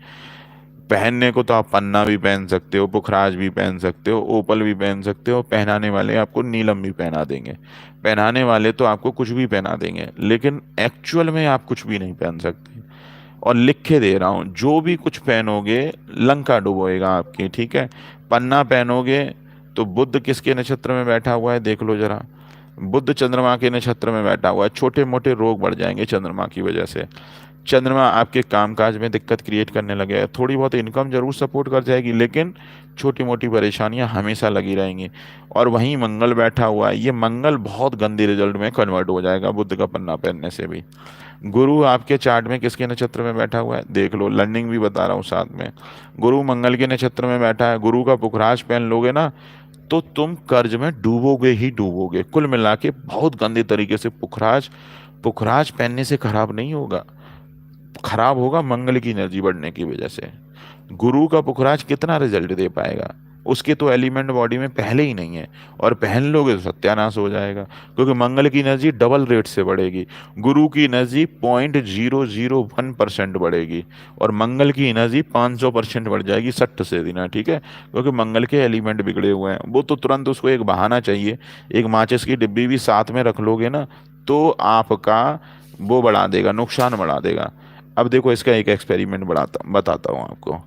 पहनने को तो आप पन्ना भी पहन सकते हो, पुखराज भी पहन सकते हो, ओपल भी पहन सकते हो, पहनाने वाले आपको नीलम भी पहना देंगे। पहनाने वाले तो आपको कुछ भी पहना देंगे, लेकिन एक्चुअल में आप कुछ भी नहीं पहन सकते। और लिख के दे रहा हूँ, जो भी कुछ पहनोगे लंका डुबोएगा आपकी, ठीक है। पन्ना पहनोगे तो बुध किसके नक्षत्र में बैठा हुआ है देख लो जरा। बुध चंद्रमा के नक्षत्र में बैठा हुआ है। छोटे मोटे रोग बढ़ जाएंगे चंद्रमा की वजह से। चंद्रमा आपके कामकाज में दिक्कत क्रिएट करने लगेगा। थोड़ी बहुत इनकम जरूर सपोर्ट कर जाएगी, लेकिन छोटी मोटी परेशानियां हमेशा लगी रहेंगी। और वहीं मंगल बैठा हुआ है, ये मंगल बहुत गंदे रिजल्ट में कन्वर्ट हो जाएगा बुद्ध का पन्ना पहनने से भी। गुरु आपके चार्ट में किसके नक्षत्र में बैठा हुआ है देख लो, लर्निंग भी बता रहा हूँ साथ में। गुरु मंगल के नक्षत्र में बैठा है। गुरु का पुखराज पहन लोगे ना, तो तुम कर्ज में डूबोगे ही डूबोगे। कुल मिला के बहुत गंदे तरीके से पुखराज पुखराज पहनने से खराब नहीं होगा, खराब होगा मंगल की एनर्जी बढ़ने की वजह से। गुरु का पुखराज कितना रिजल्ट दे पाएगा, उसके तो एलिमेंट बॉडी में पहले ही नहीं है, और पहन लोगे तो सत्यानाश हो जाएगा, क्योंकि मंगल की एनर्जी डबल रेट से बढ़ेगी। गुरु की एनर्जी 0.001% बढ़ेगी, और मंगल की एनर्जी 500% बढ़ जाएगी 60 से दिन, ठीक है। क्योंकि मंगल के एलिमेंट बिगड़े हुए हैं। वो तो तुरंत उसको एक बहाना चाहिए, एक माचिस की डिब्बी भी साथ में रख लोगे ना, तो आपका वो बढ़ा देगा, नुकसान बढ़ा देगा। अब देखो, इसका एक एक्सपेरिमेंट बताता हूँ आपको।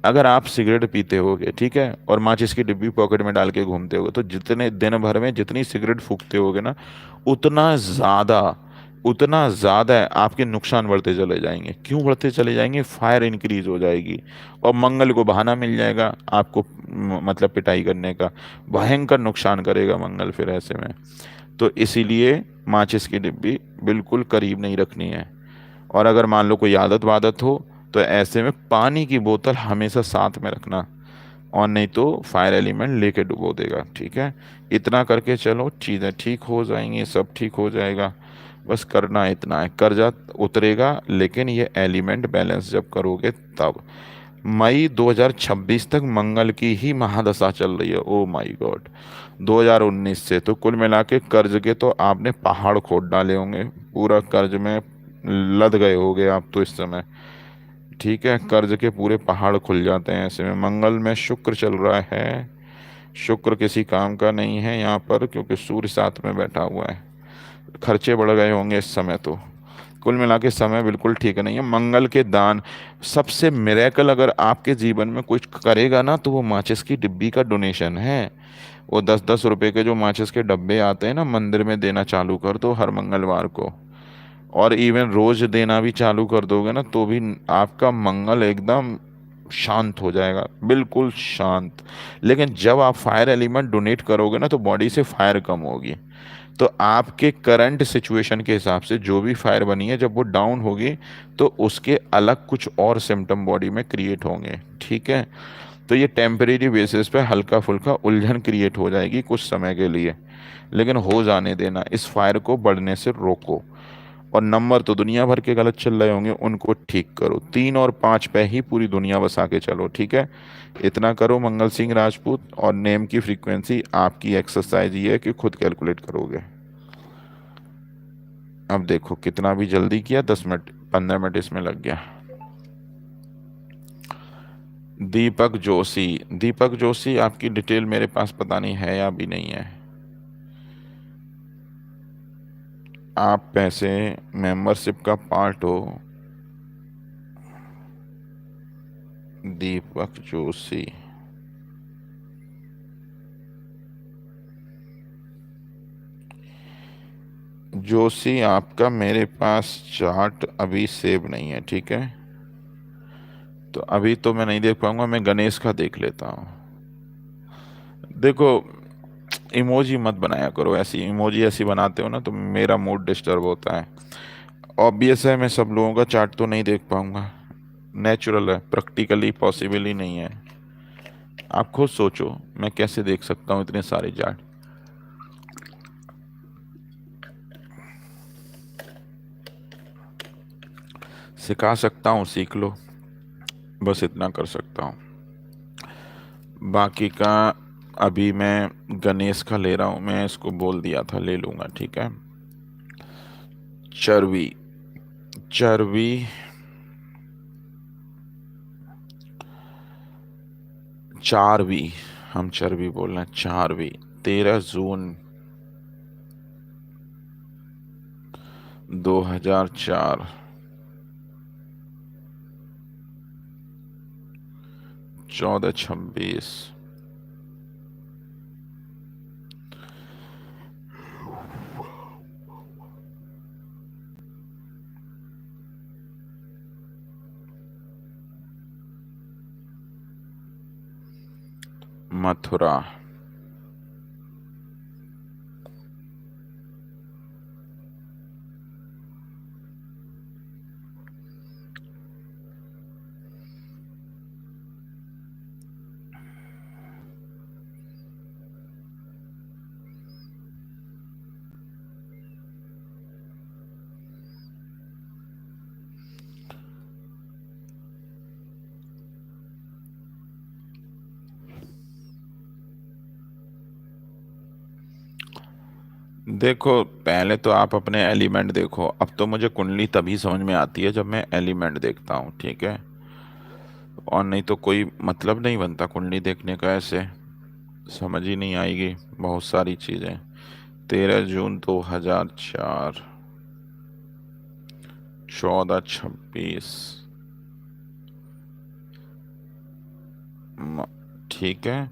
अगर आप सिगरेट पीते होगे, ठीक है, और माचिस की डिब्बी पॉकेट में डाल के घूमते होगे, तो जितने दिन भर में जितनी सिगरेट फूकते होगे ना, उतना ज़्यादा उतना ज़्यादा आपके नुकसान बढ़ते चले जाएंगे। क्यों बढ़ते चले जाएंगे? फायर इंक्रीज हो जाएगी, और मंगल को बहाना मिल जाएगा आपको, मतलब पिटाई करने का। भयंकर नुकसान करेगा मंगल फिर ऐसे में। तो इसीलिए माचिस की डिब्बी बिल्कुल करीब नहीं रखनी है। और अगर मान लो कोई आदत वादत हो, तो ऐसे में पानी की बोतल हमेशा साथ में रखना, और नहीं तो फायर एलिमेंट लेके डुबो देगा। ठीक है, इतना करके चलो, चीज़ें ठीक हो जाएंगी, सब ठीक हो जाएगा। बस करना इतना है, कर्जा उतरेगा, लेकिन ये एलिमेंट बैलेंस जब करोगे तब। मई 2026 तक मंगल की ही महादशा चल रही है, ओ माय गॉड। 2019 से तो कुल मिला के कर्ज के तो आपने पहाड़ खोद डाले होंगे, पूरा कर्ज में लद गए होगे आप तो इस समय। ठीक है, कर्ज के पूरे पहाड़ खुल जाते हैं ऐसे में। मंगल में शुक्र चल रहा है, शुक्र किसी काम का नहीं है यहाँ पर, क्योंकि सूर्य साथ में बैठा हुआ है। खर्चे बढ़ गए होंगे इस समय तो। कुल मिला के समय बिल्कुल ठीक नहीं है। मंगल के दान, सबसे मिरेकल अगर आपके जीवन में कुछ करेगा ना, तो वो माचिस की डिब्बी का डोनेशन है। वो 10-10 रुपए के जो माचिस के डब्बे आते हैं ना, मंदिर में देना चालू कर दो हर मंगलवार को। और इवन रोज देना भी चालू कर दोगे ना, तो भी आपका मंगल एकदम शांत हो जाएगा, बिल्कुल शांत। लेकिन जब आप फायर एलिमेंट डोनेट करोगे ना, तो बॉडी से फायर कम होगी। तो आपके करंट सिचुएशन के हिसाब से जो भी फायर बनी है, जब वो डाउन होगी, तो उसके अलग कुछ और सिम्टम बॉडी में क्रिएट होंगे। ठीक है, तो ये टेम्परेरी बेसिस पे हल्का फुल्का उलझन क्रिएट हो जाएगी कुछ समय के लिए, लेकिन हो जाने देना, इस फायर को बढ़ने से रोको। और नंबर तो दुनिया भर के गलत चल रहे होंगे, उनको ठीक करो। 3 और 5 पे ही पूरी दुनिया बसा के चलो। ठीक है, इतना करो मंगल सिंह राजपूत। और नेम की फ्रीक्वेंसी आपकी एक्सरसाइज ये है कि खुद कैलकुलेट करोगे। अब देखो कितना भी जल्दी किया, 10 मिनट 15 मिनट इसमें लग गया। दीपक जोशी, दीपक जोशी आपकी डिटेल मेरे पास पता नहीं है या भी नहीं है। आप पैसे मेंबरशिप का पार्ट हो। दीपक जोशी, जोशी आपका मेरे पास चार्ट अभी सेव नहीं है। ठीक है, तो अभी तो मैं नहीं देख पाऊंगा, मैं गणेश का देख लेता हूँ। देखो, इमोजी मत बनाया करो ऐसी, इमोजी ऐसी बनाते हो ना तो मेरा मूड डिस्टर्ब होता है। ऑब्वियस है, मैं सब लोगों का चार्ट तो नहीं देख पाऊंगा, नेचुरल है, प्रैक्टिकली पॉसिबल ही नहीं है। आप खुद सोचो, मैं कैसे देख सकता हूँ इतने सारे चार्ट। सिखा सकता हूँ, सीख लो, बस इतना कर सकता हूँ। बाकी का अभी मैं गणेश का ले रहा हूँ, मैं इसको बोल दिया था ले लूँगा। ठीक है, चर्बी, चर्बी, चारवी, हम चर्बी बोल रहे हैं, चारवी। 13 जून 2004, 14:26। मथुरा, देखो पहले तो आप अपने एलिमेंट देखो। अब तो मुझे कुंडली तभी समझ में आती है जब मैं एलिमेंट देखता हूँ। ठीक है, और नहीं तो कोई मतलब नहीं बनता कुंडली देखने का, ऐसे समझ ही नहीं आएगी बहुत सारी चीज़ें। 13 जून 2004, 14:26। ठीक है,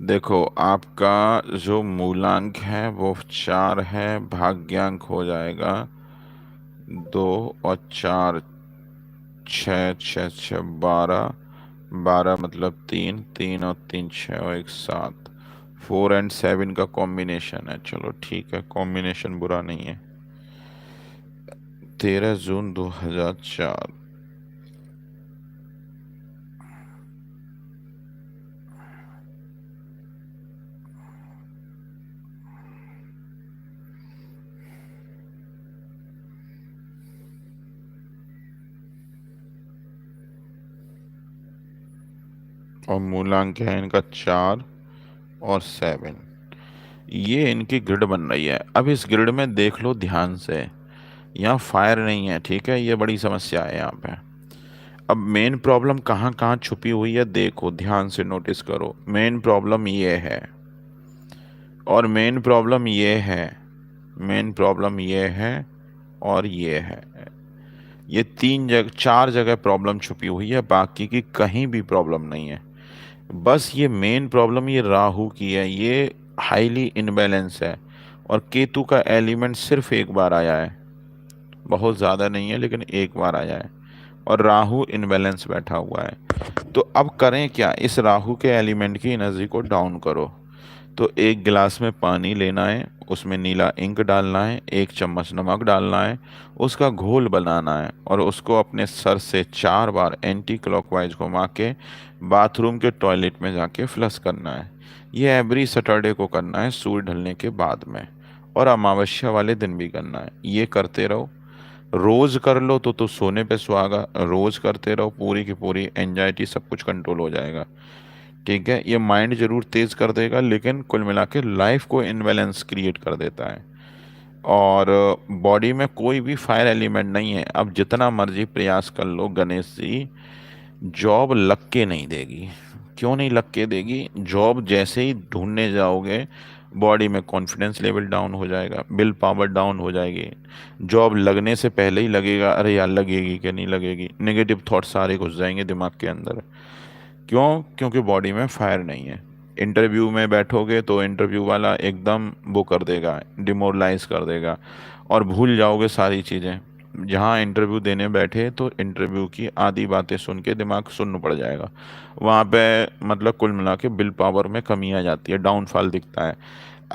देखो आपका जो मूलांक है वो 4 है, भाग्यांक हो जाएगा 2 और 4, 6 6 6 12, 12 मतलब 3 3 और 3 6 और 1 7, 4 और 7 का कॉम्बिनेशन है। चलो ठीक है, कॉम्बिनेशन बुरा नहीं है। 13 जून 2004, और मूलांक है इनका 4 और 7। ये इनकी ग्रिड बन रही है। अब इस ग्रिड में देख लो ध्यान से, यहाँ फायर नहीं है, ठीक है, ये बड़ी समस्या है यहाँ पे। अब मेन प्रॉब्लम कहाँ कहाँ छुपी हुई है देखो, ध्यान से नोटिस करो। मेन प्रॉब्लम ये है, और मेन प्रॉब्लम ये है, मेन प्रॉब्लम ये है, और ये है। ये तीन जगह, चार जगह प्रॉब्लम छुपी हुई है, बाकी की कहीं भी प्रॉब्लम नहीं है। बस ये मेन प्रॉब्लम ये राहु की है, ये हाईली इनबैलेंस है। और केतु का एलिमेंट सिर्फ एक बार आया है, बहुत ज़्यादा नहीं है लेकिन एक बार आया है। और राहु इनबैलेंस बैठा हुआ है। तो अब करें क्या, इस राहु के एलिमेंट की एनर्जी को डाउन करो। तो एक गिलास में पानी लेना है, उसमें नीला इंक डालना है, 1 चम्मच नमक डालना है, उसका घोल बनाना है, और उसको अपने सर से 4 बार एंटी क्लॉकवाइज घुमा के बाथरूम के टॉयलेट में जाके फ्लश करना है। ये एवरी सैटरडे को करना है, सूर्य ढलने के बाद में, और अमावस्या वाले दिन भी करना है। ये करते रहो, रोज कर लो तो सोने पे सुहागा। रोज करते रहो, पूरी की पूरी एंजाइटी सब कुछ कंट्रोल हो जाएगा। ठीक है, ये माइंड जरूर तेज कर देगा, लेकिन कुल मिला के लाइफ को इनबैलेंस क्रिएट कर देता है। और बॉडी में कोई भी फायर एलिमेंट नहीं है। अब जितना मर्जी प्रयास कर लो गणेश जी, जॉब लग के नहीं देगी। क्यों नहीं लग के देगी? जॉब जैसे ही ढूंढने जाओगे, बॉडी में कॉन्फिडेंस लेवल डाउन हो जाएगा, विल पावर डाउन हो जाएगी। जॉब लगने से पहले ही लगेगा अरे यार लगेगी कि नहीं लगेगी, नेगेटिव थॉट सारे घुस जाएंगे दिमाग के अंदर। क्यों? क्योंकि बॉडी में फायर नहीं है। इंटरव्यू में बैठोगे तो इंटरव्यू वाला एकदम वो कर देगा, डिमोरलाइज कर देगा, और भूल जाओगे सारी चीज़ें। जहाँ इंटरव्यू देने बैठे तो इंटरव्यू की आधी बातें सुन के दिमाग सुन्न पड़ जाएगा। वहाँ पे मतलब कुल मिला के बिल पावर में कमी आ जाती है, डाउनफॉल दिखता है।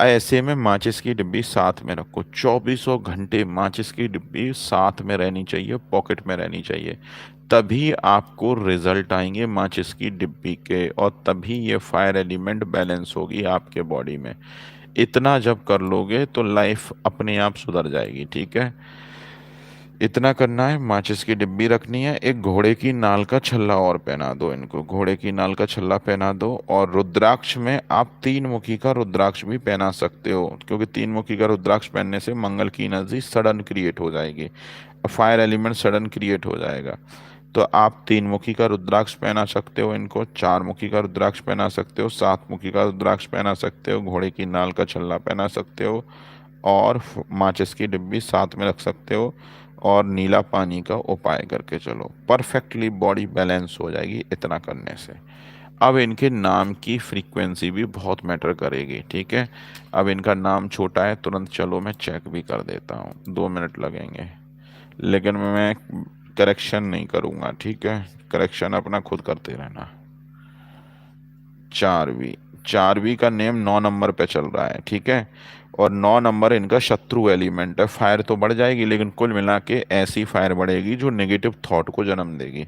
ऐसे में माचिस की डिब्बी साथ में रखो, 2400 घंटे माचिस की डिब्बी साथ में रहनी चाहिए, पॉकेट में रहनी चाहिए। तभी आपको रिजल्ट आएंगे माचिस की डिब्बी के, और तभी ये फायर एलिमेंट बैलेंस होगी आपके बॉडी में। इतना जब कर लोगे तो लाइफ अपने आप सुधर जाएगी। ठीक है, इतना करना है। माचिस की डिब्बी रखनी है, एक घोड़े की नाल का छल्ला और पहना दो इनको, घोड़े की नाल का छल्ला पहना दो। और रुद्राक्ष में आप 3 मुखी का रुद्राक्ष भी पहना सकते हो, क्योंकि 3 मुखी का रुद्राक्ष पहनने से मंगल की एनर्जी सडन क्रिएट हो जाएगी, फायर एलिमेंट सडन क्रिएट हो जाएगा। तो आप 3 मुखी का रुद्राक्ष पहना सकते हो इनको, 4 मुखी का रुद्राक्ष पहना सकते हो, 7 मुखी का रुद्राक्ष पहना सकते हो, घोड़े की नाल का छल्ला पहना सकते हो, और माचिस की डिब्बी साथ में रख सकते हो, और नीला पानी का उपाय करके चलो, परफेक्टली बॉडी बैलेंस हो जाएगी इतना करने से। अब इनके नाम की फ्रीक्वेंसी भी बहुत मैटर करेगी। ठीक है, अब इनका नाम छोटा है, तुरंत चलो मैं चेक भी कर देता हूँ, 2 मिनट लगेंगे, लेकिन मैं करेक्शन नहीं करूँगा। ठीक है, करेक्शन अपना खुद करते रहना। चारवी, चारवी का नेम 9 नंबर पे चल रहा है। ठीक है, और 9 नंबर इनका शत्रु एलिमेंट है। फायर तो बढ़ जाएगी, लेकिन कुल मिला के ऐसी फायर बढ़ेगी जो नेगेटिव थॉट को जन्म देगी।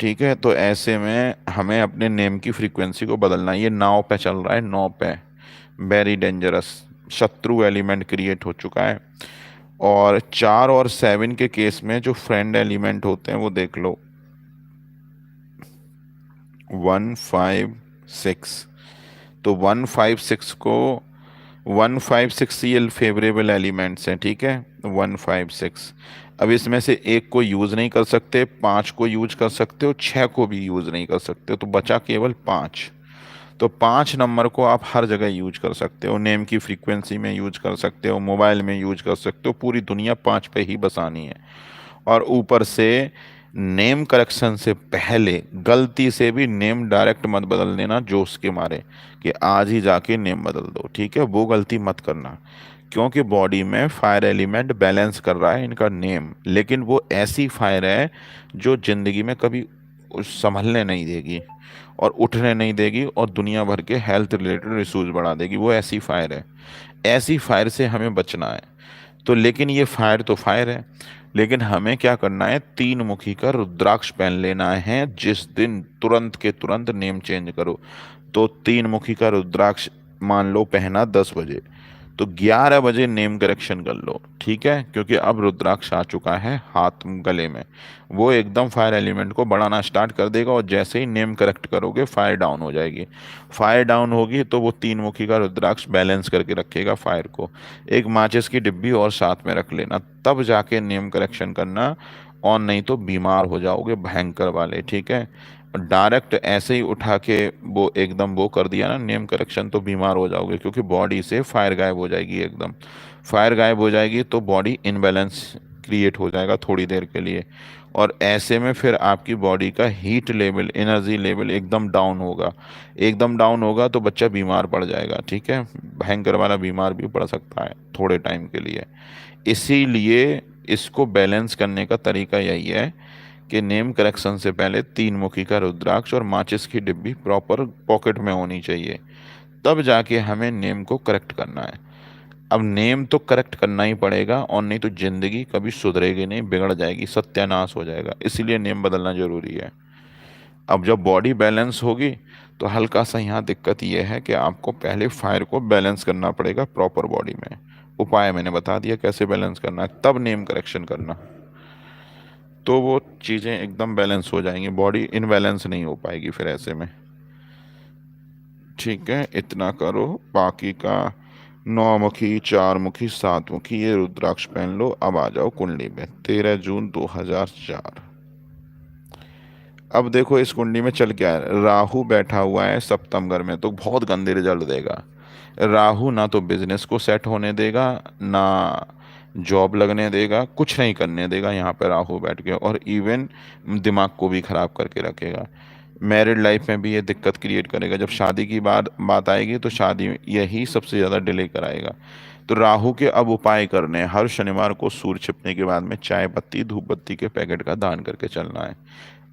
ठीक है, तो ऐसे में हमें अपने नेम की फ्रीक्वेंसी को बदलना है। ये 9 पे चल रहा है, 9 पे, वेरी डेंजरस, शत्रु एलिमेंट क्रिएट हो चुका है। और 4 और 7 के केस में जो फ्रेंड एलिमेंट होते हैं वो देख लो, 1 5 6। तो 1 5 6 को, 1 5 6 ये फेवरेबल एलिमेंट्स हैं। ठीक है, 1 5 6। अब इसमें से एक को यूज़ नहीं कर सकते, 5 को यूज कर सकते हो, 6 को भी यूज़ नहीं कर सकते, तो बचा केवल 5। तो 5 नंबर को आप हर जगह यूज कर सकते हो, नेम की फ्रीक्वेंसी में यूज कर सकते हो, मोबाइल में यूज कर सकते हो, पूरी दुनिया 5 पे ही बसानी है। और ऊपर से नेम करेक्शन से पहले गलती से भी नेम डायरेक्ट मत बदल देना जोश के मारे कि आज ही जाके नेम बदल दो। ठीक है, वो गलती मत करना, क्योंकि बॉडी में फायर एलिमेंट बैलेंस कर रहा है इनका नेम, लेकिन वो ऐसी फायर है जो जिंदगी में कभी संभलने नहीं देगी और उठने नहीं देगी, और दुनिया भर के हेल्थ रिलेटेड इश्यूज बढ़ा देगी। वो ऐसी फायर है, ऐसी फायर से हमें बचना है। तो लेकिन ये फायर तो फायर है, लेकिन हमें क्या करना है, 3 मुखी का रुद्राक्ष पहन लेना है जिस दिन, तुरंत के तुरंत नेम चेंज करो। तो 3 मुखी का रुद्राक्ष मान लो पहना 10 बजे, तो 11 बजे नेम करेक्शन कर लो, ठीक है, क्योंकि अब रुद्राक्ष आ चुका है हाथ गले में। वो एकदम फायर एलिमेंट को बढ़ाना स्टार्ट कर देगा, और जैसे ही नेम करेक्ट करोगे फायर डाउन हो जाएगी। फायर डाउन होगी तो वो तीन मुखी का रुद्राक्ष बैलेंस करके रखेगा फायर को। एक माचिस की डिब्बी और साथ में रख लेना, तब जाके नेम करेक्शन करना, और नहीं तो बीमार हो जाओगे भयंकर वाले, ठीक है। डायरेक्ट ऐसे ही उठा के वो एकदम वो कर दिया ना नेम करेक्शन, तो बीमार हो जाओगे, क्योंकि बॉडी से फायर गायब हो जाएगी एकदम। फायर गायब हो जाएगी तो बॉडी इनबैलेंस क्रिएट हो जाएगा थोड़ी देर के लिए, और ऐसे में फिर आपकी बॉडी का हीट लेवल, एनर्जी लेवल एकदम डाउन होगा। एकदम डाउन होगा तो बच्चा बीमार पड़ जाएगा, ठीक है, भयंकर वाला बीमार भी पड़ सकता है थोड़े टाइम के लिए। इसीलिए इसको बैलेंस करने का तरीका यही है कि नेम करेक्शन से पहले तीन मुखी का रुद्राक्ष और माचिस की डिब्बी प्रॉपर पॉकेट में होनी चाहिए, तब जाके हमें नेम को करेक्ट करना है। अब नेम तो करेक्ट करना ही पड़ेगा, और नहीं तो जिंदगी कभी सुधरेगी नहीं, बिगड़ जाएगी, सत्यानाश हो जाएगा, इसीलिए नेम बदलना जरूरी है। अब जब बॉडी बैलेंस होगी तो हल्का सा यहाँ दिक्कत यह है कि आपको पहले फायर को बैलेंस करना पड़ेगा प्रॉपर बॉडी में। उपाय मैंने बता दिया कैसे बैलेंस करना है, तब नेम करेक्शन करना, तो वो चीज़ें एकदम बैलेंस हो जाएंगी, बॉडी इनबैलेंस नहीं हो पाएगी फिर ऐसे में। ठीक है, इतना करो। बाकी का 9 मुखी, 4 मुखी, 7 मुखी ये रुद्राक्ष पहन लो। अब आ जाओ कुंडली में। 13 जून 2004। अब देखो इस कुंडली में चल क्या है। राहु बैठा हुआ है सप्तम घर में, तो बहुत गंदे रिजल्ट देगा। राहु ना तो बिजनेस को सेट होने देगा, ना जॉब लगने देगा, कुछ नहीं करने देगा यहाँ पे राहु बैठ के, और इवन दिमाग को भी खराब करके रखेगा। मैरिड लाइफ में भी ये दिक्कत क्रिएट करेगा। जब शादी की बात आएगी तो शादी यही सबसे ज़्यादा डिले कराएगा। तो राहु के अब उपाय करने हैं। हर शनिवार को सूर्य छिपने के बाद में चाय पत्ती धूप बत्ती के पैकेट का दान करके चलना है,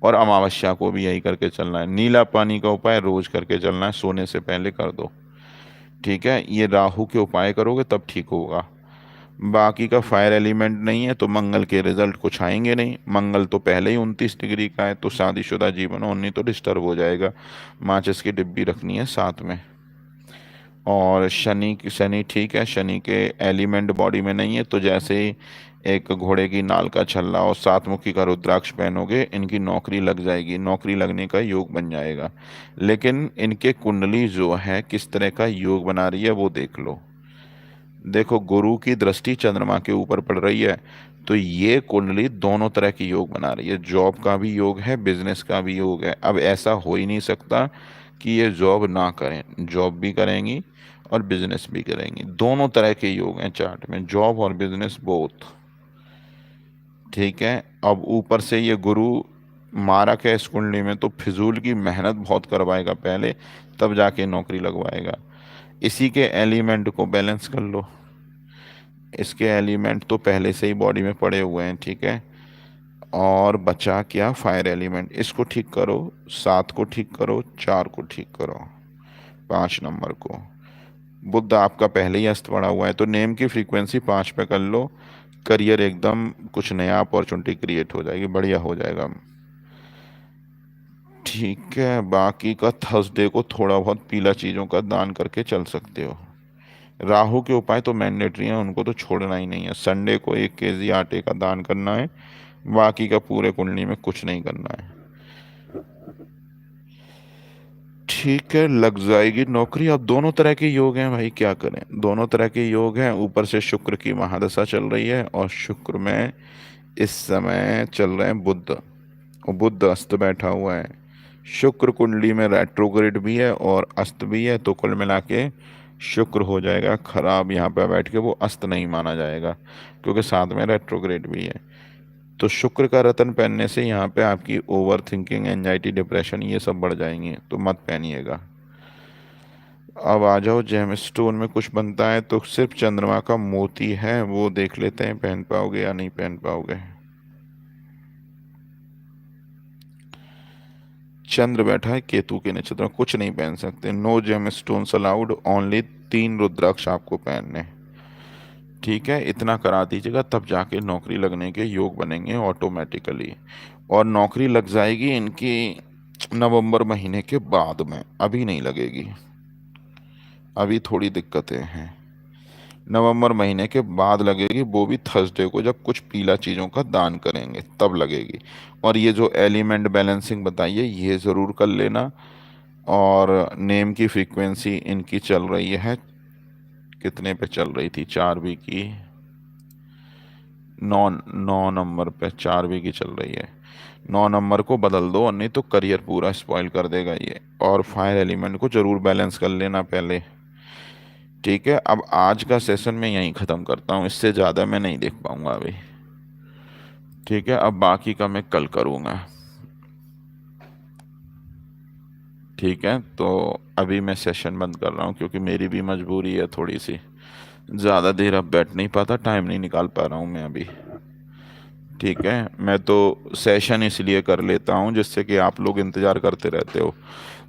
और अमावस्या को भी यही करके चलना है। नीला पानी का उपाय रोज करके चलना है, सोने से पहले कर दो, ठीक है। ये राहु के उपाय करोगे तब ठीक होगा। बाकी का फायर एलिमेंट नहीं है तो मंगल के रिजल्ट कुछ आएंगे नहीं। मंगल तो पहले ही 29 डिग्री का है, तो शादीशुदा जीवन और नहीं तो डिस्टर्ब हो जाएगा। माचिस की डिब्बी रखनी है साथ में। और शनि ठीक है, शनि के एलिमेंट बॉडी में नहीं है, तो जैसे ही एक घोड़े की नाल का छल्ला और 7 मुखी का रुद्राक्ष पहनोगे, इनकी नौकरी लग जाएगी, नौकरी लगने का योग बन जाएगा। लेकिन इनके कुंडली जो है किस तरह का योग बना रही है वो देख लो। देखो गुरु की दृष्टि चंद्रमा के ऊपर पड़ रही है, तो ये कुंडली दोनों तरह की योग बना रही है। जॉब का भी योग है, बिजनेस का भी योग है। अब ऐसा हो ही नहीं सकता कि ये जॉब ना करें, जॉब भी करेंगी और बिजनेस भी करेंगी। दोनों तरह के योग हैं चार्ट में, जॉब और बिजनेस बोथ, ठीक है। अब ऊपर से ये गुरु मारक है इस कुंडली में, तो फिजूल की मेहनत बहुत करवाएगा पहले, तब जाके नौकरी लगवाएगा। इसी के एलिमेंट को बैलेंस कर लो। इसके एलिमेंट तो पहले से ही बॉडी में पड़े हुए हैं, ठीक है। और बचा क्या, फायर एलिमेंट, इसको ठीक करो। 7 को ठीक करो, 4 को ठीक करो, 5 नंबर को। बुध आपका पहले ही अस्त पड़ा हुआ है, तो नेम की फ्रीक्वेंसी 5 पे कर लो। करियर एकदम कुछ नया अपॉर्चुनिटी क्रिएट हो जाएगी, बढ़िया हो जाएगा, ठीक है। बाकी का थर्सडे को थोड़ा बहुत पीला चीज़ों का दान करके चल सकते हो। राहु के उपाय तो मैंडेटरी हैं, उनको तो छोड़ना ही नहीं है। संडे को 1 केजी आटे का दान करना है, बाकी का पूरे कुंडली में कुछ नहीं करना है, ठीक है। लग जाएगी नौकरी। अब दोनों तरह के योग हैं भाई, क्या करें, दोनों तरह के योग हैं। ऊपर से शुक्र की महादशा चल रही है, और शुक्र में इस समय चल रहे हैं बुध, और बुध अस्त बैठा हुआ है। शुक्र कुंडली में रेट्रोग्रेड भी है और अस्त भी है, तो कुल मिला के शुक्र हो जाएगा खराब। यहाँ पे बैठ के वो अस्त नहीं माना जाएगा, क्योंकि साथ में रेट्रोग्रेड भी है। तो शुक्र का रत्न पहनने से यहाँ पे आपकी ओवर थिंकिंग, एंजाइटी, डिप्रेशन ये सब बढ़ जाएंगी, तो मत पहनिएगा। अब आ जाओ जेम स्टोन में कुछ बनता है, तो सिर्फ चंद्रमा का मोती है, वो देख लेते हैं पहन पाओगे या नहीं पहन पाओगे। चंद्र बैठा है केतु के नक्षत्र में, कुछ नहीं पहन सकते। No gem stones allowed, only 3 rudraksha आपको पहनने, ठीक है। इतना करा दीजिएगा, तब जाके नौकरी लगने के योग बनेंगे ऑटोमेटिकली। और नौकरी लग जाएगी इनकी नवंबर महीने के बाद में, अभी नहीं लगेगी, अभी थोड़ी दिक्कतें हैं, नवंबर महीने के बाद लगेगी, वो भी थर्सडे को, जब कुछ पीला चीज़ों का दान करेंगे तब लगेगी। और ये जो एलिमेंट बैलेंसिंग बताइए ये ज़रूर कर लेना। और नेम की फ्रीक्वेंसी इनकी चल रही है, कितने पे चल रही थी, 4 की, 9 9 नंबर पे 4 की चल रही है। 9 नंबर को बदल दो, और नहीं तो करियर पूरा स्पॉइल कर देगा ये। और फायर एलिमेंट को जरूर बैलेंस कर लेना पहले। ठीक है, अब आज का सेशन मैं यहीं ख़त्म करता हूँ, इससे ज़्यादा मैं नहीं देख पाऊंगा अभी। ठीक है, अब बाकी का मैं कल करूँगा। ठीक है, तो अभी मैं सेशन बंद कर रहा हूँ, क्योंकि मेरी भी मजबूरी है थोड़ी सी। ज़्यादा देर अब बैठ नहीं पाता, टाइम नहीं निकाल पा रहा हूँ मैं अभी। ठीक है, मैं तो सेशन इसलिए कर लेता हूँ जिससे कि आप लोग इंतज़ार करते रहते हो,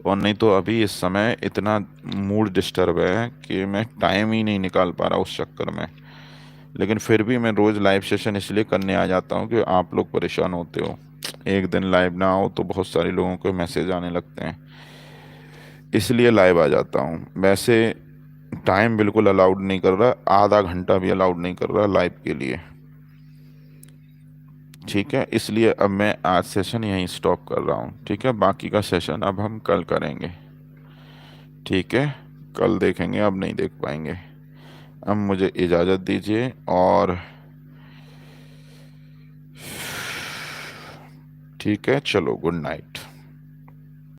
और नहीं तो अभी इस समय इतना मूड डिस्टर्ब है कि मैं टाइम ही नहीं निकाल पा रहा उस चक्कर में। लेकिन फिर भी मैं रोज़ लाइव सेशन इसलिए करने आ जाता हूँ कि आप लोग परेशान होते हो। एक दिन लाइव ना हो तो बहुत सारे लोगों को मैसेज आने लगते हैं, इसलिए लाइव आ जाता हूँ। वैसे टाइम बिल्कुल अलाउड नहीं कर रहा, आधा घंटा भी अलाउड नहीं कर रहा लाइव के लिए। ठीक है, इसलिए अब मैं आज सेशन यहीं स्टॉप कर रहा हूँ। ठीक है, बाकी का सेशन अब हम कल करेंगे। ठीक है, कल देखेंगे, अब नहीं देख पाएंगे। अब मुझे इजाज़त दीजिए, और ठीक है, चलो, गुड नाइट।